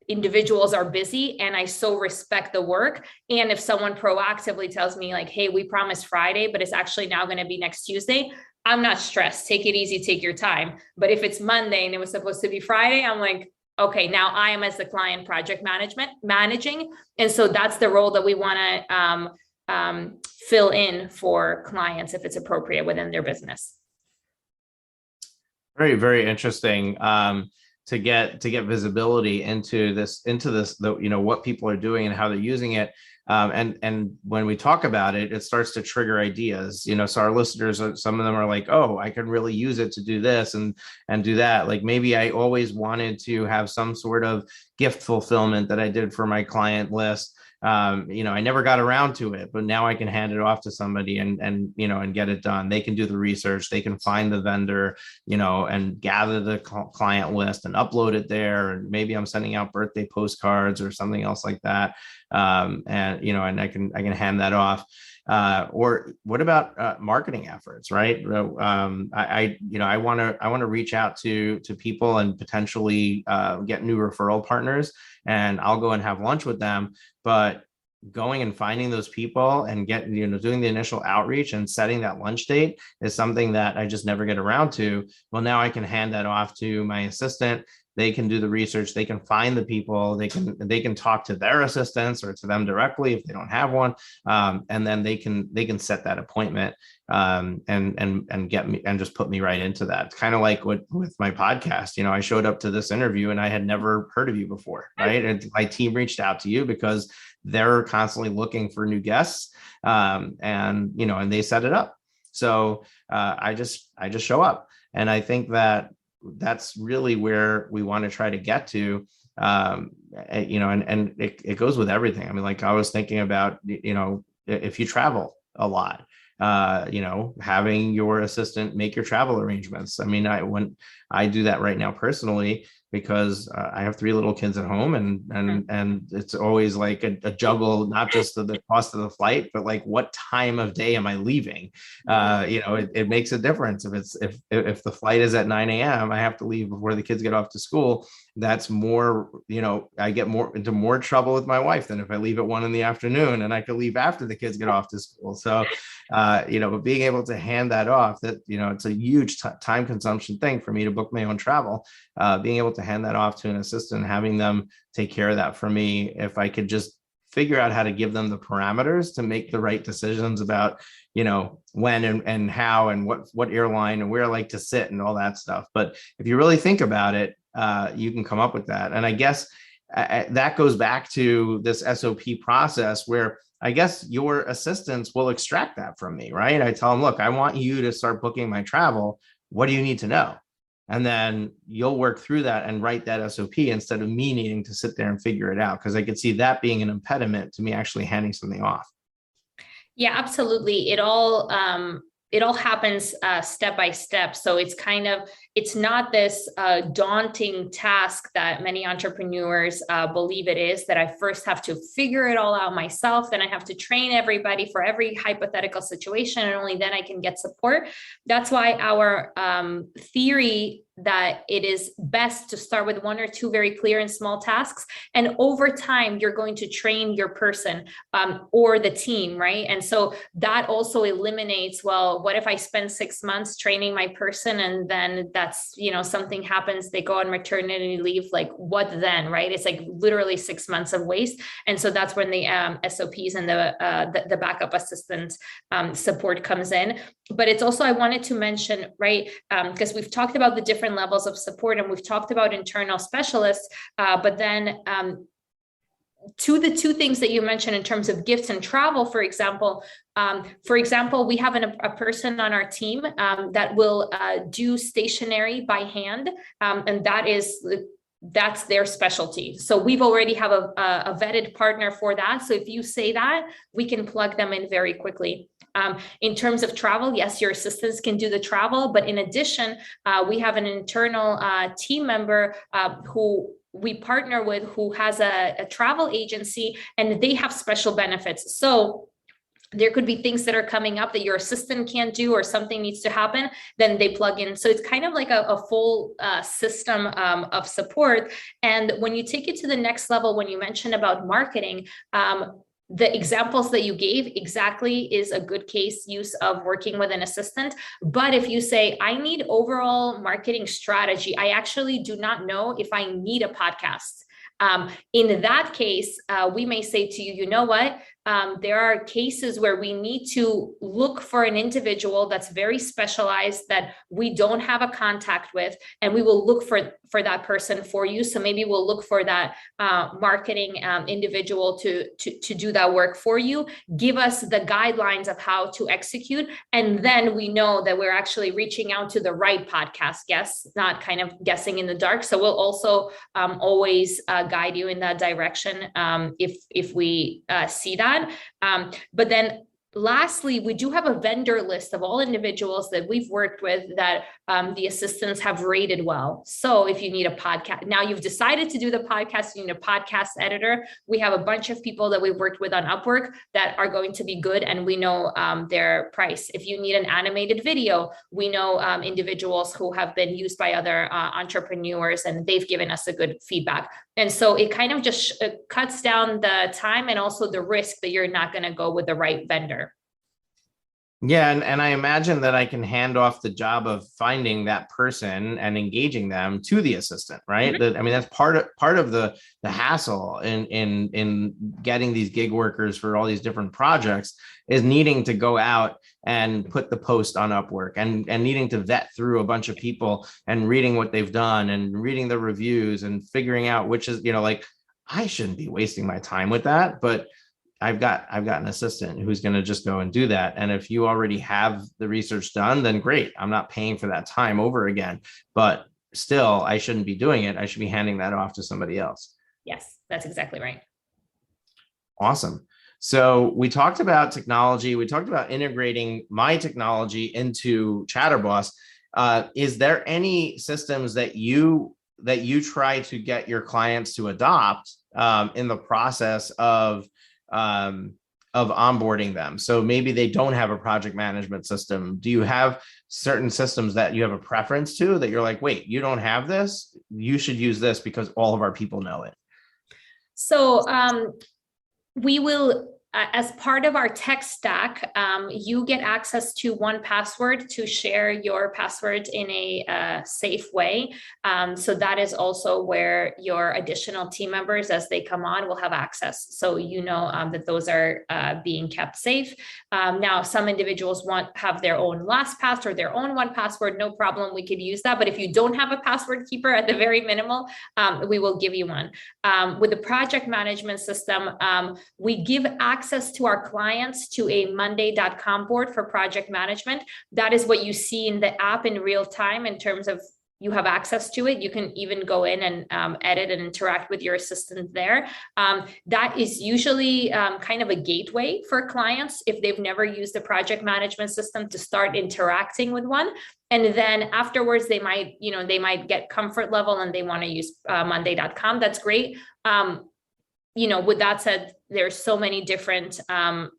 individuals are busy and I so respect the work. And if someone proactively tells me like, hey, we promised Friday, but it's actually now going to be next Tuesday, I'm not stressed. Take it easy, take your time. But if it's Monday and it was supposed to be Friday, I'm like, okay, now I am as the client project managing. And so that's the role that we want to fill in for clients if it's appropriate within their business. Very, very interesting. To get visibility into this, what people are doing and how they're using it. And when we talk about it, it starts to trigger ideas, so our listeners, some of them are like, oh, I can really use it to do this and do that. Like maybe I always wanted to have some sort of gift fulfillment that I did for my client list. I never got around to it, but now I can hand it off to somebody and get it done. They can do the research, they can find the vendor, and gather the client list and upload it there. And maybe I'm sending out birthday postcards or something else like that. And I can hand that off. Or what about marketing efforts, right? I want to reach out to people and potentially get new referral partners, and I'll go and have lunch with them. But going and finding those people and doing the initial outreach and setting that lunch date is something that I just never get around to. Well, now I can hand that off to my assistant. They can do the research, they can find the people, they can talk to their assistants or to them directly if they don't have one, and then they can set that appointment, and get me and just put me right into that. It's kind of like with my podcast. I showed up to this interview and I had never heard of you before, right? And my team reached out to you because they're constantly looking for new guests, and they set it up. So I just show up, and I think that's really where we want to try to get to, and it goes with everything. I mean, like I was thinking about, if you travel a lot, having your assistant make your travel arrangements. I mean, when I do that right now personally, because I have 3 little kids at home, and it's always like a juggle, not just the cost of the flight, but like what time of day am I leaving? It makes a difference. If the flight is at 9 a.m., I have to leave before the kids get off to school. That's more, I get into more trouble with my wife than if I leave at 1 p.m. and I could leave after the kids get off to school. So, but being able to hand that off, it's a huge time consumption thing for me to book my own travel. Being able to hand that off to an assistant, having them take care of that for me, if I could just figure out how to give them the parameters to make the right decisions about, when and how and what airline and where I like to sit and all that stuff. But if you really think about it, you can come up with that. And I guess that goes back to this SOP process where I guess your assistants will extract that from me, right? I tell them, look, I want you to start booking my travel. What do you need to know? And then you'll work through that and write that SOP instead of me needing to sit there and figure it out, because I could see that being an impediment to me actually handing something off. Yeah, absolutely. It all happens step by step. So it's not this daunting task that many entrepreneurs believe it is, that I first have to figure it all out myself. Then I have to train everybody for every hypothetical situation, and only then I can get support. That's why our theory that it is best to start with 1 or 2 very clear and small tasks. And over time, you're going to train your person or the team, right? And so that also eliminates, well, what if I spend 6 months training my person and then that's, something happens, they go on maternity leave, like what then, right? It's like literally 6 months of waste. And so that's when the SOPs and the backup assistant support comes in. But it's also, I wanted to mention, right, because we've talked about the different levels of support and we've talked about internal specialists, but then to the 2 things that you mentioned in terms of gifts and travel, for example, we have a person on our team that will do stationery by hand, and that's their specialty. So we've already have a vetted partner for that. So if you say that, we can plug them in very quickly. In terms of travel, yes, your assistants can do the travel, but in addition, we have an internal team member who we partner with, who has a travel agency, and they have special benefits. So there could be things that are coming up that your assistant can't do, or something needs to happen, then they plug in. So it's kind of like a full system of support. And when you take it to the next level, when you mentioned about marketing, the examples that you gave exactly is a good case use of working with an assistant. But if you say, I need overall marketing strategy, I actually do not know if I need a podcast. In that case, we may say to you, you know what, there are cases where we need to look for an individual that's very specialized that we don't have a contact with, and we will look for that person for you. So maybe we'll look for that marketing individual to do that work for you, give us the guidelines of how to execute, and then we know that we're actually reaching out to the right podcast guests, not kind of guessing in the dark. So we'll also always guide you in that direction if we see that. But then lastly, we do have a vendor list of all individuals that we've worked with that the assistants have rated well. So if you need a podcast, now you've decided to do the podcast, you need a podcast editor. We have a bunch of people that we've worked with on Upwork that are going to be good, and we know their price. If you need an animated video, we know individuals who have been used by other entrepreneurs, and they've given us a good feedback. And so it kind of just cuts down the time and also the risk that you're not going to go with the right vendor. Yeah, and I imagine that I can hand off the job of finding that person and engaging them to the assistant, right? Mm-hmm. I mean, that's part of the hassle in getting these gig workers for all these different projects, is needing to go out and put the post on Upwork and needing to vet through a bunch of people and reading what they've done and reading the reviews and figuring out which is, like, I shouldn't be wasting my time with that, but I've got an assistant who's going to just go and do that. And if you already have the research done, then great. I'm not paying for that time over again, but still, I shouldn't be doing it. I should be handing that off to somebody else. Yes, that's exactly right. Awesome. So we talked about technology. We talked about integrating my technology into ChatterBoss. Is there any systems that you try to get your clients to adopt in the process of onboarding them? So maybe they don't have a project management system. Do you have certain systems that you have a preference to, that you're like, wait, you don't have this? You should use this because all of our people know it. So we will, as part of our tech stack, you get access to 1Password to share your password in a safe way. So that is also where your additional team members, as they come on, will have access. So you know that those are being kept safe. Now, some individuals have their own LastPass or their own 1Password, no problem, we could use that. But if you don't have a password keeper, at the very minimal, we will give you one. With the project management system, we give access to our clients to a Monday.com board for project management. That is what you see in the app in real time in terms of you have access to it. You can even go in and edit and interact with your assistant there. That is usually kind of a gateway for clients if they've never used a project management system to start interacting with one. And then afterwards, they might get comfort level and they want to use Monday.com. That's great. With that said, there's so many different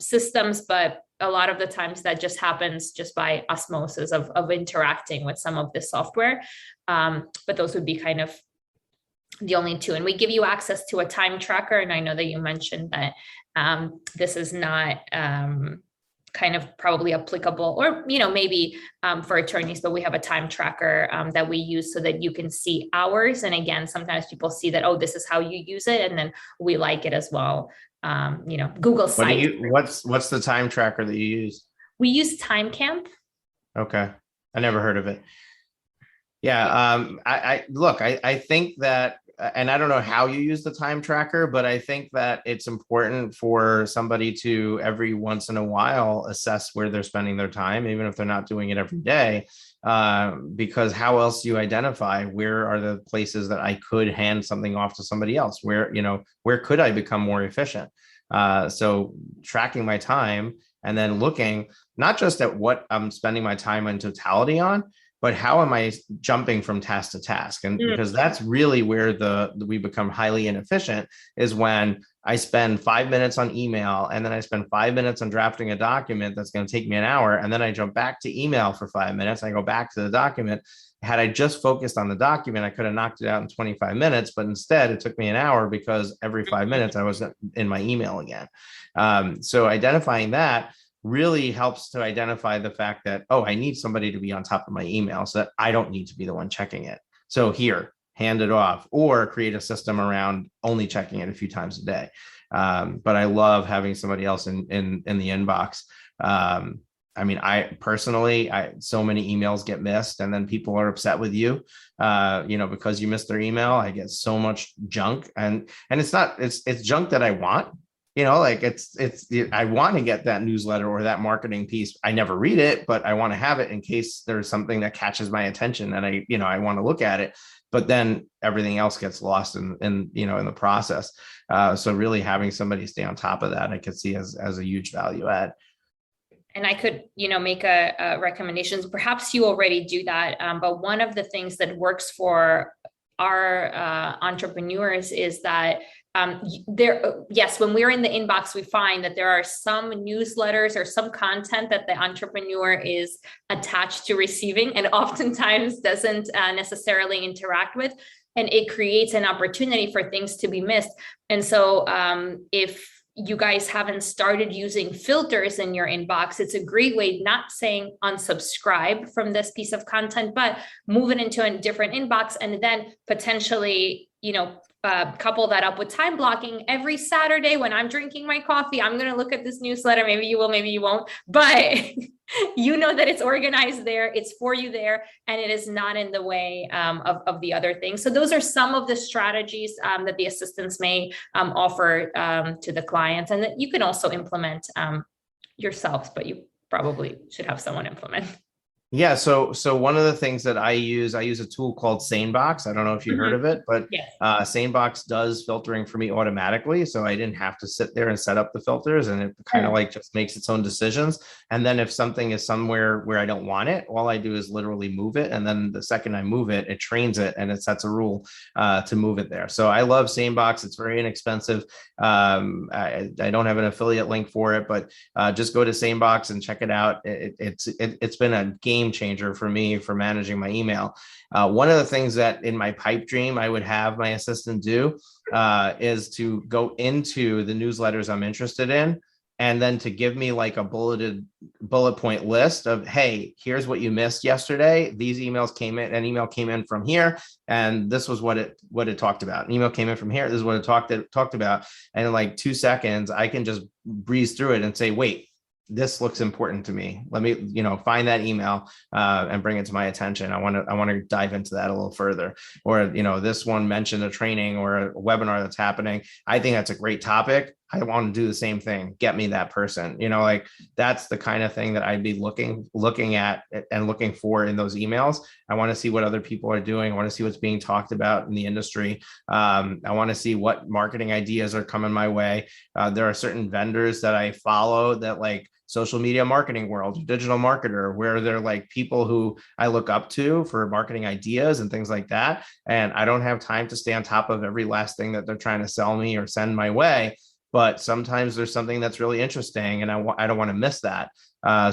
systems, but a lot of the times that just happens just by osmosis of interacting with some of the software. But those would be kind of the only two. And we give you access to a time tracker. And I know that you mentioned that this is not kind of probably applicable, or maybe for attorneys, but we have a time tracker that we use so that you can see hours. And again, sometimes people see that, oh, this is how you use it, and then we like it as well. Google Sites. What's the time tracker that you use? We use TimeCamp. Okay, I never heard of it. Yeah, I think that, and I don't know how you use the time tracker, but I think that it's important for somebody to every once in a while assess where they're spending their time, even if they're not doing it every day, because how else do you identify where are the places that I could hand something off to somebody else? Where could I become more efficient? So tracking my time and then looking not just at what I'm spending my time in totality on, but how am I jumping from task to task? And because that's really where we become highly inefficient, is when I spend 5 minutes on email, and then I spend 5 minutes on drafting a document that's going to take me an hour. And then I jump back to email for 5 minutes. I go back to the document. Had I just focused on the document, I could have knocked it out in 25 minutes, but instead it took me an hour because every 5 minutes I was in my email again. So identifying that really helps to identify the fact that, oh, I need somebody to be on top of my email so that I don't need to be the one checking it. So here, hand it off, or create a system around only checking it a few times a day. But I love having somebody else in the inbox. I mean, I personally, so many emails get missed, and then people are upset with you, because you missed their email. I get so much junk, and it's junk that I want. Like I want to get that newsletter or that marketing piece. I never read it, but I want to have it in case there's something that catches my attention, and I want to look at it. But then everything else gets lost in the process. So really having somebody stay on top of that, I could see as a huge value add. And I could, make a recommendations. Perhaps you already do that, but one of the things that works for our entrepreneurs is that yes, when we're in the inbox, we find that there are some newsletters or some content that the entrepreneur is attached to receiving and oftentimes doesn't necessarily interact with. And it creates an opportunity for things to be missed. And so if you guys haven't started using filters in your inbox, it's a great way, not saying unsubscribe from this piece of content, but move it into a different inbox, and then potentially, couple that up with time blocking. Every Saturday when I'm drinking my coffee, I'm going to look at this newsletter. Maybe you will, maybe you won't, but that it's organized there, it's for you there, and it is not in the way of the other things. So those are some of the strategies that the assistants may offer to the clients, and that you can also implement yourselves, but you probably should have someone implement. Yeah. So one of the things that I use a tool called SaneBox. I don't know if you heard of it, but SaneBox does filtering for me automatically. So I didn't have to sit there and set up the filters, and it kind of like just makes its own decisions. And then if something is somewhere where I don't want it, all I do is literally move it. And then the second I move it, it trains it and it sets a rule to move it there. So I love SaneBox. It's very inexpensive. I don't have an affiliate link for it, but just go to SaneBox and check it out. It's been a game changer for me for managing my email. One of the things that in my pipe dream I would have my assistant do is to go into the newsletters I'm interested in, and then to give me like a bullet point list of, hey, here's what you missed yesterday. These emails came in, an email came in from here, and this was what it talked about. An email came in from here, this is what it talked about. And in like 2 seconds, I can just breeze through it and say, wait, this looks important to me. Let me, find that email and bring it to my attention. I want to dive into that a little further. Or, this one mentioned a training or a webinar that's happening. I think that's a great topic. I want to do the same thing. Get me that person. Like that's the kind of thing that I'd be looking at and looking for in those emails. I want to see what other people are doing. I want to see what's being talked about in the industry. I want to see what marketing ideas are coming my way. There are certain vendors that I follow that like social media marketing world, digital marketer, where they're like people who I look up to for marketing ideas and things like that. And I don't have time to stay on top of every last thing that they're trying to sell me or send my way. But sometimes there's something that's really interesting, and I don't want to miss that.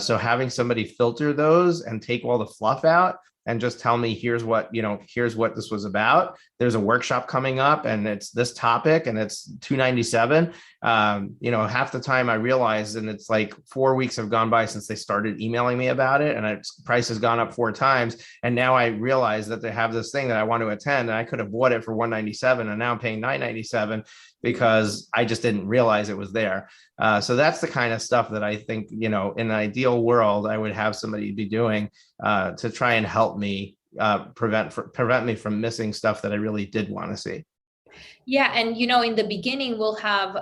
So having somebody filter those and take all the fluff out and just tell me, here's what this was about. There's a workshop coming up and it's this topic and it's $297. Half the time I realized, and it's like 4 weeks have gone by since they started emailing me about it, and its price has gone up 4 times. And now I realize that they have this thing that I want to attend, and I could have bought it for $197, and now I'm paying $997 because I just didn't realize it was there. So that's the kind of stuff that I think, in an ideal world, I would have somebody be doing to try and help me prevent me from missing stuff that I really did want to see. Yeah. And, in the beginning, we'll have,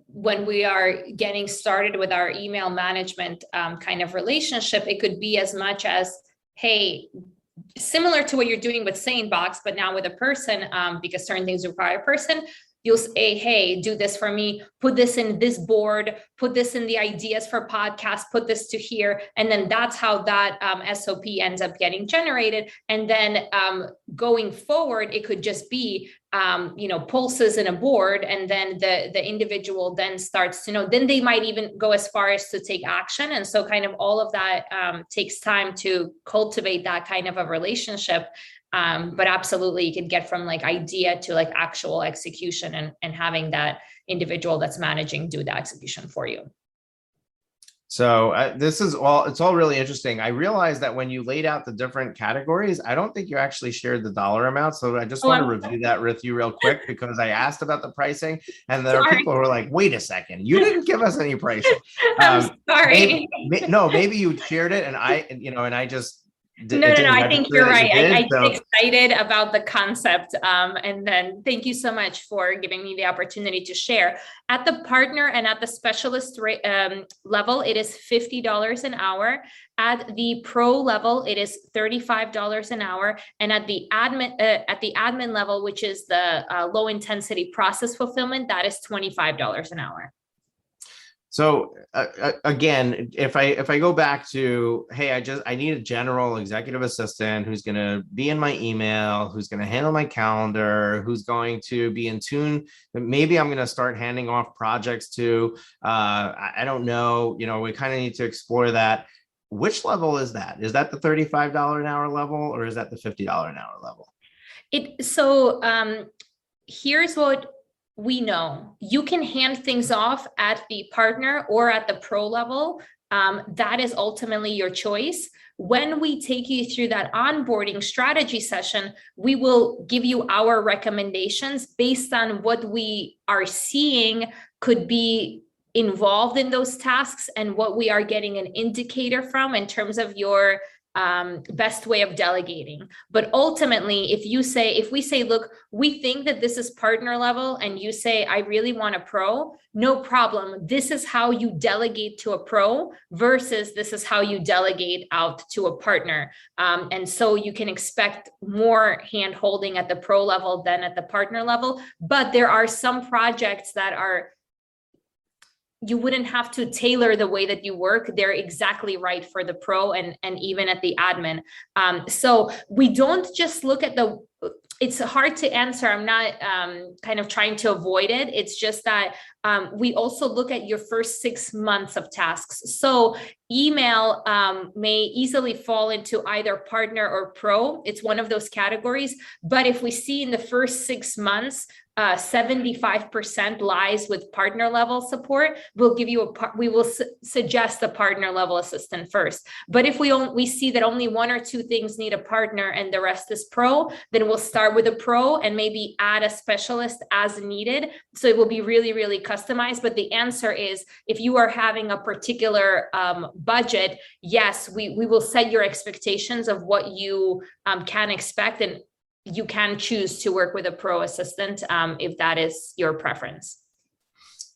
when we are getting started with our email management kind of relationship, it could be as much as, hey, similar to what you're doing with SaneBox, but now with a person, because certain things require a person. You'll say, hey, do this for me, put this in this board, put this in the ideas for podcasts, put this to here. And then that's how that SOP ends up getting generated. And then going forward, it could just be, pulses in a board. And then the individual then starts to know, then they might even go as far as to take action. And so kind of all of that takes time to cultivate that kind of a relationship. But absolutely, you could get from like idea to like actual execution and having that individual that's managing do the execution for you. So it's all really interesting. I realized that when you laid out the different categories, I don't think you actually shared the dollar amount. So I just Oh, want to I'm review that with you real quick because I asked about the pricing and there are sorry. people who are like, wait a second, you didn't give us any pricing. I'm Maybe, sorry. no, maybe you shared it and I just, No, it no, no. didn't I think register you're that you right. I did. get So excited about the concept. And then thank you so much for giving me the opportunity to share. At the partner and at the specialist level, it is $50 an hour. At the pro level, it is $35 an hour. And at the admin level, which is the low intensity process fulfillment, that is $25 an hour. So again, if I go back to, hey, I need a general executive assistant who's going to be in my email, who's going to handle my calendar, who's going to be in tune. Maybe I'm going to start handing off projects to. I don't know. We kind of need to explore that. Which level is that? Is that the $35 an hour level, or is that the $50 an hour level? Here's what we know. You can hand things off at the partner or at the pro level. That is ultimately your choice. When we take you through that onboarding strategy session, we will give you our recommendations based on what we are seeing could be involved in those tasks and what we are getting an indicator from in terms of your best way of delegating. But ultimately, if we say, look, we think that this is partner level, and you say, I really want a pro, no problem. This is how you delegate to a pro versus this is how you delegate out to a partner. And so you can expect more hand holding at the pro level than at the partner level. But there are some projects that you wouldn't have to tailor the way that you work. They're exactly right for the pro and even at the admin. So we don't just look at it's hard to answer. I'm not kind of trying to avoid it. It's just that we also look at your first 6 months of tasks. So email may easily fall into either partner or pro. It's one of those categories. But if we see in the first 6 months, 75% lies with partner level support, we will suggest the partner level assistant first. But if we see that only 1 or 2 things need a partner and the rest is pro, then we'll start with a pro and maybe add a specialist as needed. So it will be really, really customized. But the answer is, if you are having a particular budget, yes, we will set your expectations of what you can expect, and you can choose to work with a pro assistant if that is your preference.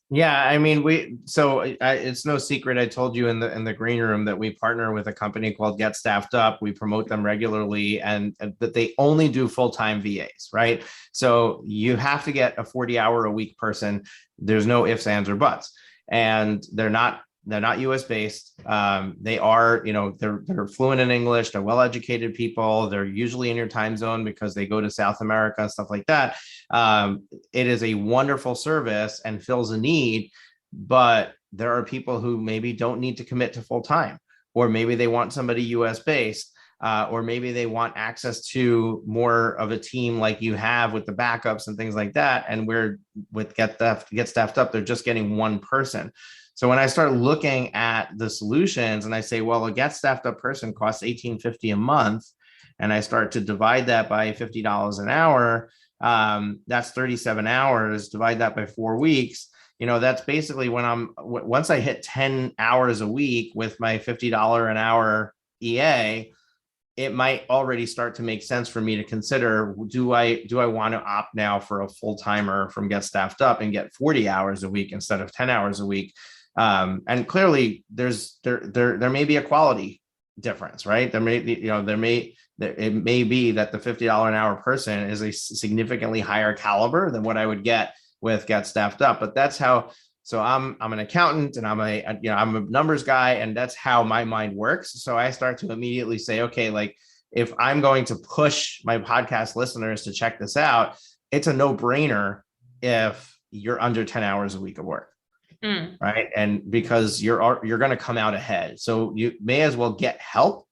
Yeah, I mean, it's no secret. I told you in the green room that we partner with a company called Get Staffed Up. We promote them regularly, and that they only do full-time VAs, right? So you have to get a 40-hour-a-week person. There's no ifs, ands, or buts, and they're not US based. They are, they're fluent in English. They're well-educated people. They're usually in your time zone because they go to South America and stuff like that. It is a wonderful service and fills a need, but there are people who maybe don't need to commit to full time, or maybe they want somebody US based. Or maybe they want access to more of a team like you have with the backups and things like that. And we're with Get Staffed Up, they're just getting one person. So when I start looking at the solutions and I say, well, a Get Staffed Up person costs $18.50 a month, and I start to divide that by $50 an hour, that's 37 hours. Divide that by 4 weeks. That's basically once I hit 10 hours a week with my $50 an hour EA, it might already start to make sense for me to consider, do I want to opt now for a full-timer from Get Staffed Up and get 40 hours a week instead of 10 hours a week? And clearly there may be a quality difference, right? It may be that the $50 an hour person is a significantly higher caliber than what I would get with Get Staffed Up. But that's how. So I'm an accountant and I'm a numbers guy, and that's how my mind works. So I start to immediately say, okay, like if I'm going to push my podcast listeners to check this out, it's a no-brainer if you're under 10 hours a week of work. Right. And because you're going to come out ahead. So you may as well get help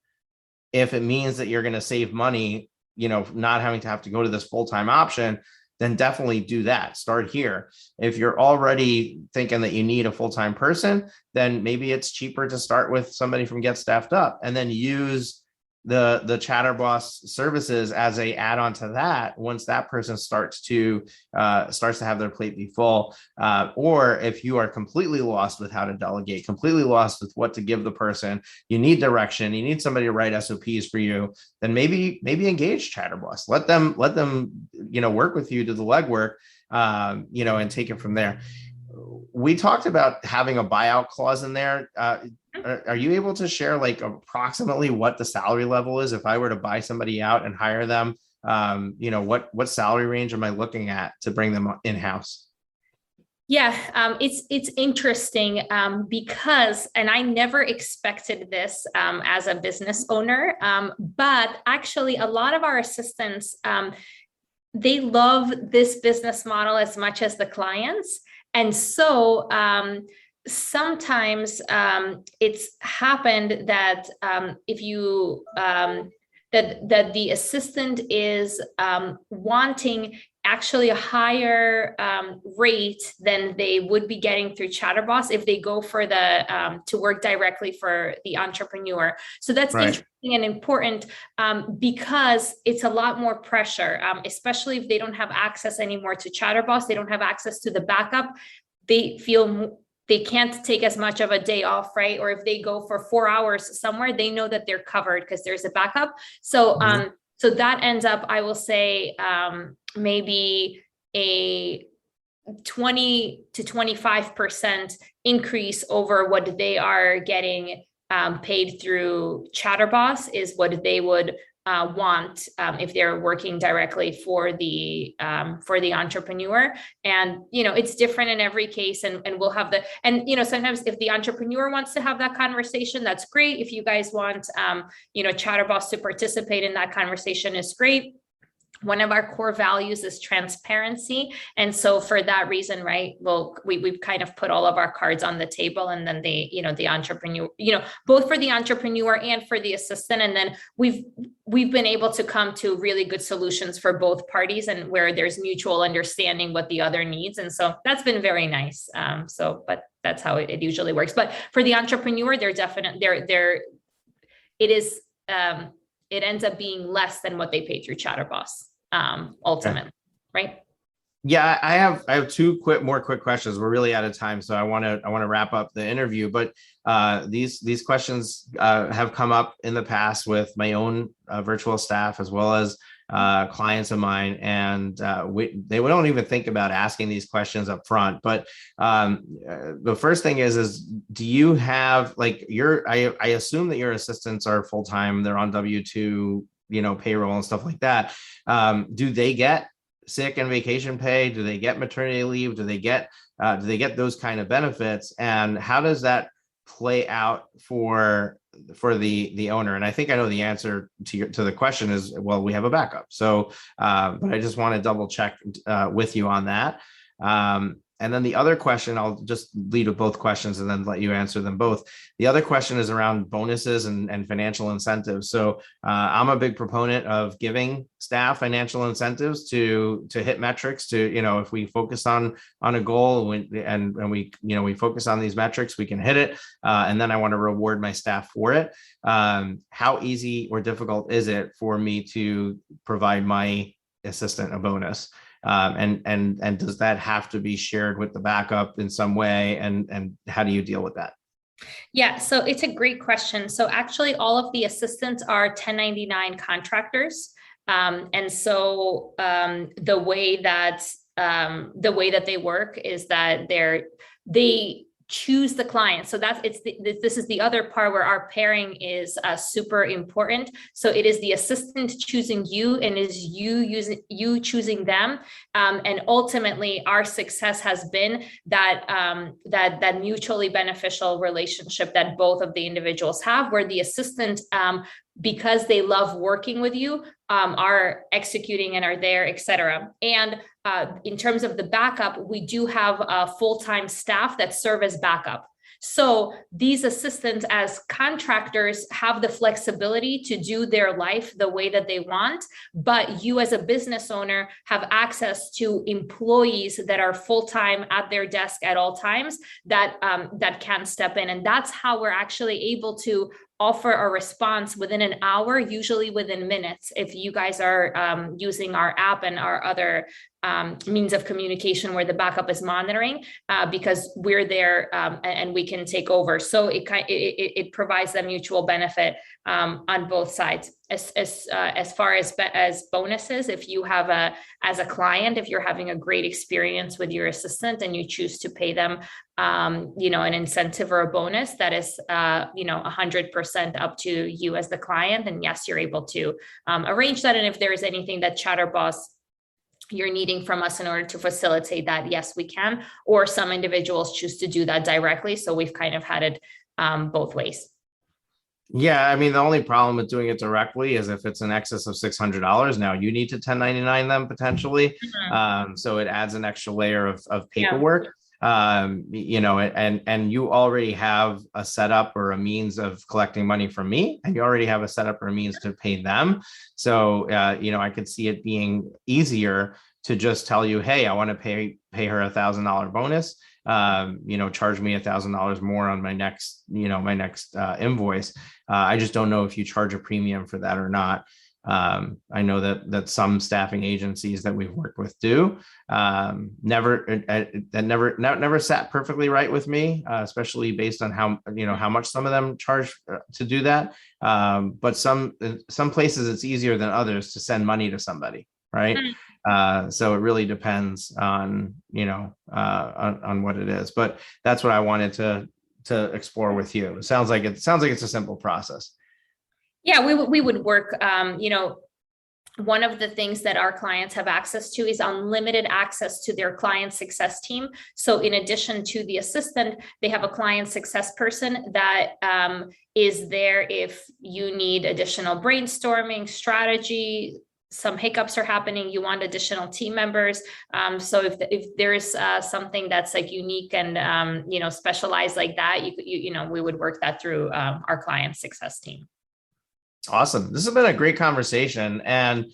if it means that you're going to save money, not having to go to this full-time option. then definitely do that. Start here. If you're already thinking that you need a full-time person, then maybe it's cheaper to start with somebody from Get Staffed Up and then use the ChatterBoss services as a add-on to that once that person starts to have their plate be full. Or if you are completely lost with how to delegate, completely lost with what to give the person, you need direction, you need somebody to write SOPs for you, then maybe engage ChatterBoss. Let them work with you, do the legwork, and take it from there. We talked about having a buyout clause in there. Are you able to share like approximately what the salary level is if I were to buy somebody out and hire them? What salary range am I looking at to bring them in-house? Yeah, it's interesting because, and I never expected this as a business owner, but actually a lot of our assistants, they love this business model as much as the clients. And so sometimes it's happened that if you that the assistant is wanting actually a higher rate than they would be getting through ChatterBoss if they go for the to work directly for the entrepreneur. So that's Right. interesting and important because it's a lot more pressure, especially if they don't have access anymore to ChatterBoss, they don't have access to the backup. They feel they can't take as much of a day off, right? Or if they go for 4 hours somewhere, they know that they're covered because there's a backup. So, so that ends up, I will say, maybe a 20 to 25% increase over what they are getting paid through ChatterBoss is what they would want if they're working directly for the entrepreneur. And it's different in every case, and we'll have sometimes if the entrepreneur wants to have that conversation, that's great. If you guys want ChatterBoss to participate in that conversation, is great. One of our core values is transparency. And so for that reason, right, well, we've kind of put all of our cards on the table, and then the entrepreneur, both for the entrepreneur and for the assistant. And then we've been able to come to really good solutions for both parties, and where there's mutual understanding what the other needs. And so that's been very nice. But that's how it usually works. But for the entrepreneur, it ends up being less than what they pay through ChatterBoss, ultimately, right? Yeah, I have two more quick questions. We're really out of time, so I want to wrap up the interview. But these questions have come up in the past with my own virtual staff as well as clients of mine, and they don't even think about asking these questions up front. But the first thing is do you have I assume that your assistants are full-time, they're on W-2, payroll and stuff like that. Do they get sick and vacation pay? Do they get maternity leave? Do they get those kind of benefits? And how does that play out for the owner? And I think I know the answer to the question is, well, we have a backup. So, but I just want to double check with you on that. And then the other question, I'll just lead with both questions and then let you answer them both. The other question is around bonuses and financial incentives. So I'm a big proponent of giving staff financial incentives to hit metrics. If we focus on a goal and we focus on these metrics, we can hit it. And then I want to reward my staff for it. How easy or difficult is it for me to provide my assistant a bonus? And does that have to be shared with the backup in some way? And how do you deal with that? Yeah, so it's a great question. So actually, all of the assistants are 1099 contractors. And so the way that they work is that they choose the client. So this is the other part where our pairing is super important. So it is the assistant choosing you, and is you choosing them. And ultimately, our success has been that mutually beneficial relationship that both of the individuals have, where the assistant, because they love working with you, are executing and are there, et cetera. And in terms of the backup, we do have full-time staff that serve as backup. So these assistants as contractors have the flexibility to do their life the way that they want, but you as a business owner have access to employees that are full-time at their desk at all times that can step in. And that's how we're actually able to offer a response within an hour, usually within minutes, if you guys are using our app and our other means of communication where the backup is monitoring, because we're there and we can take over. So it provides that mutual benefit on both sides. As far as bonuses, if you have as a client, if you're having a great experience with your assistant and you choose to pay them, an incentive or a bonus that is, 100% up to you as the client, and yes, you're able to arrange that. And if there is anything that ChatterBoss you're needing from us in order to facilitate that, yes, we can. Or some individuals choose to do that directly. So we've kind of had it both ways. Yeah, I mean, the only problem with doing it directly is if it's in excess of $600, now you need to 1099 them potentially. Mm-hmm. So it adds an extra layer of paperwork. And you already have a setup or a means of collecting money from me, and you already have a setup or a means to pay them. So, I could see it being easier to just tell you, hey, I want to pay her $1,000 bonus. Charge me $1,000 more on my next invoice. I just don't know if you charge a premium for that or not. I know that some staffing agencies that we've worked with do. Never sat perfectly right with me, especially based on how much some of them charge to do that. But some places it's easier than others to send money to somebody, right? So it really depends on on what it is. But that's what I wanted to explore with you. It sounds like it's a simple process. Yeah, we would work, one of the things that our clients have access to is unlimited access to their client success team. So in addition to the assistant, they have a client success person that is there if you need additional brainstorming, strategy, some hiccups are happening, you want additional team members. So if there is something that's like unique and specialized like that, we would work that through our client success team. Awesome. This has been a great conversation and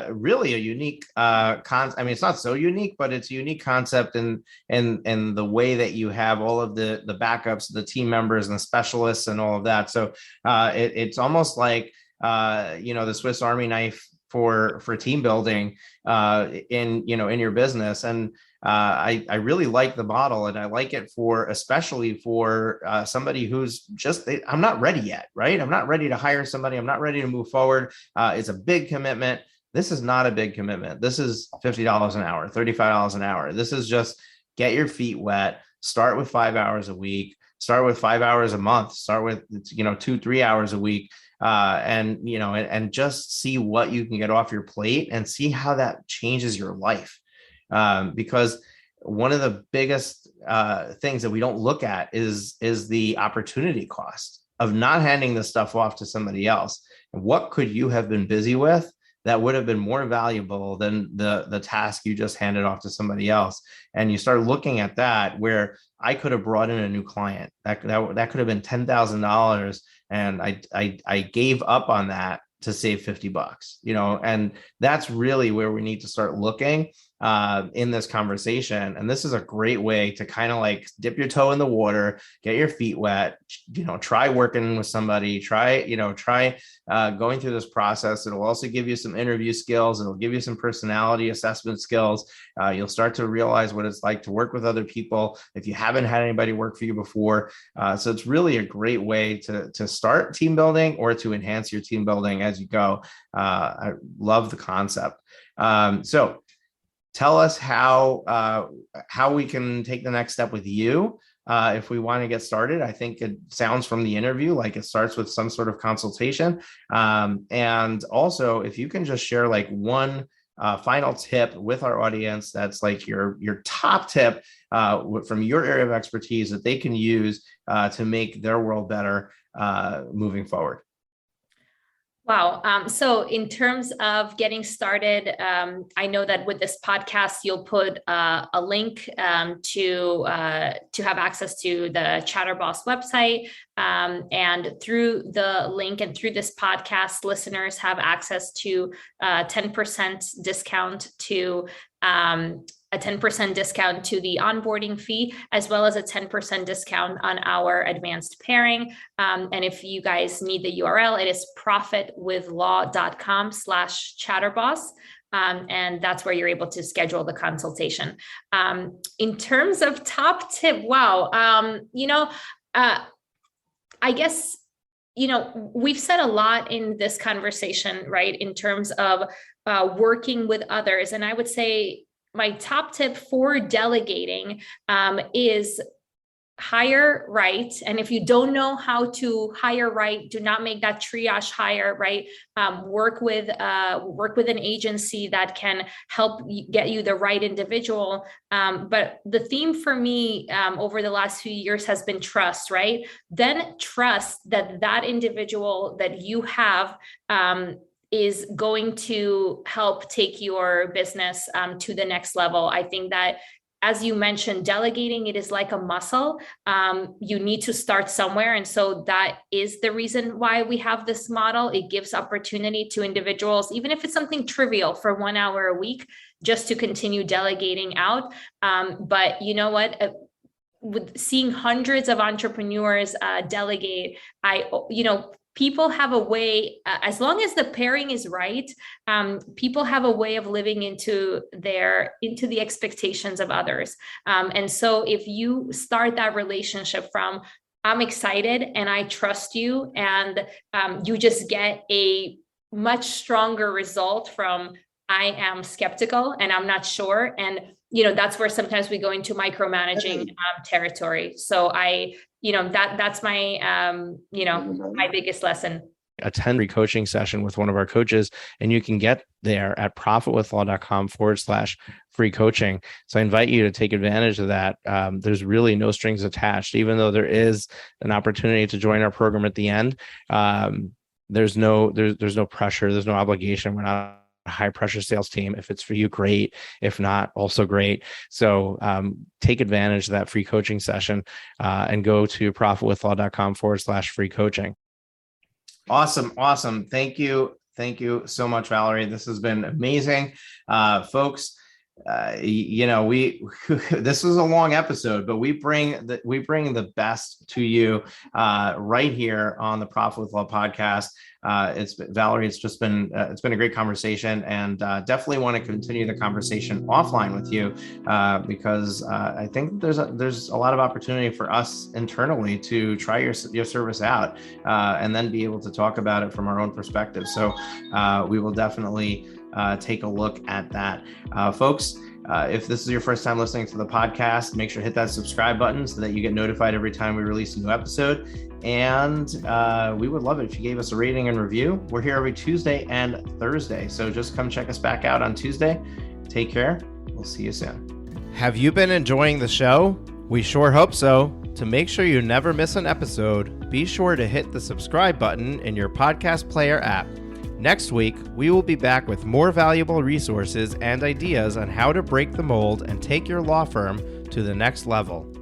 really a unique concept. I mean, it's not so unique, but it's a unique concept in the way that you have all of the backups, the team members and the specialists and all of that. So it's almost like, the Swiss Army knife for team building in your business. And I really like the model, and I like it especially for somebody who's I'm not ready yet, right? I'm not ready to hire somebody. I'm not ready to move forward. It's a big commitment. This is not a big commitment. This is $50 an hour, $35 an hour. This is just get your feet wet, start with 5 hours a week, start with 5 hours a month, start with 2-3 hours a week. And just see what you can get off your plate and see how that changes your life. Because one of the biggest things that we don't look at is the opportunity cost of not handing this stuff off to somebody else. And what could you have been busy with that would have been more valuable than the task you just handed off to somebody else? And you start looking at that, where I could have brought in a new client that could have been $10,000, and I gave up on that to save $50, and that's really where we need to start looking in this conversation. And this is a great way to kind of like dip your toe in the water, get your feet wet, try working with somebody, try going through this process. It'll also give you some interview skills. It'll give you some personality assessment skills. You'll start to realize what it's like to work with other people if you haven't had anybody work for you before. So it's really a great way to start team building or to enhance your team building as you go. I love the concept. So tell us how we can take the next step with you if we want to get started. I think it sounds from the interview like it starts with some sort of consultation. And also, if you can just share like one final tip with our audience that's like your top tip from your area of expertise that they can use to make their world better moving forward. Wow. So in terms of getting started, I know that with this podcast, you'll put a link to have access to the ChatterBoss website. And through the link and through this podcast, listeners have access to 10% discount to a 10% discount to the onboarding fee, as well as a 10% discount on our advanced pairing. And if you guys need the URL, it is profitwithlaw.com/chatterboss. And that's where you're able to schedule the consultation. In terms of top tip, wow. I guess, we've said a lot in this conversation, right? In terms of working with others. And I would say, my top tip for delegating is hire right. And if you don't know how to hire right, do not make that triage hire, right? Work with an agency that can help get you the right individual. But the theme for me over the last few years has been trust, right? Then trust that individual that you have is going to help take your business to the next level. I think that, as you mentioned, delegating, it is like a muscle. You need to start somewhere. And so that is the reason why we have this model. It gives opportunity to individuals, even if it's something trivial, for 1 hour a week, just to continue delegating out. But you know what? With seeing hundreds of entrepreneurs delegate, people have a way, as long as the pairing is right, people have a way of living into the expectations of others. And so if you start that relationship from, I'm excited and I trust you, and you just get a much stronger result from, I am skeptical and I'm not sure. And that's where sometimes we go into micromanaging territory. So that's my my biggest lesson. Attend a coaching session with one of our coaches, and you can get there at profitwithlaw.com/free coaching. So I invite you to take advantage of that. There's really no strings attached, even though there is an opportunity to join our program at the end. There's no pressure. There's no obligation. We're not a high pressure sales team. If it's for you, great. If not, also great. So take advantage of that free coaching session and go to profitwithlaw.com/free coaching. Awesome. Thank you so much, Valerie. This has been amazing. Folks, this was a long episode, but we bring the best to you right here on the Profit with Law podcast. Valerie, it's been a great conversation, and definitely want to continue the conversation offline with you because I think there's a lot of opportunity for us internally to try your service out and then be able to talk about it from our own perspective. So we will definitely take a look at that. Folks, if this is your first time listening to the podcast, make sure to hit that subscribe button so that you get notified every time we release a new episode. And we would love it if you gave us a rating and review. We're here every Tuesday and Thursday, so just come check us back out on Tuesday. Take care. We'll see you soon. Have you been enjoying the show? We sure hope so. To make sure you never miss an episode, be sure to hit the subscribe button in your podcast player app. Next week, we will be back with more valuable resources and ideas on how to break the mold and take your law firm to the next level.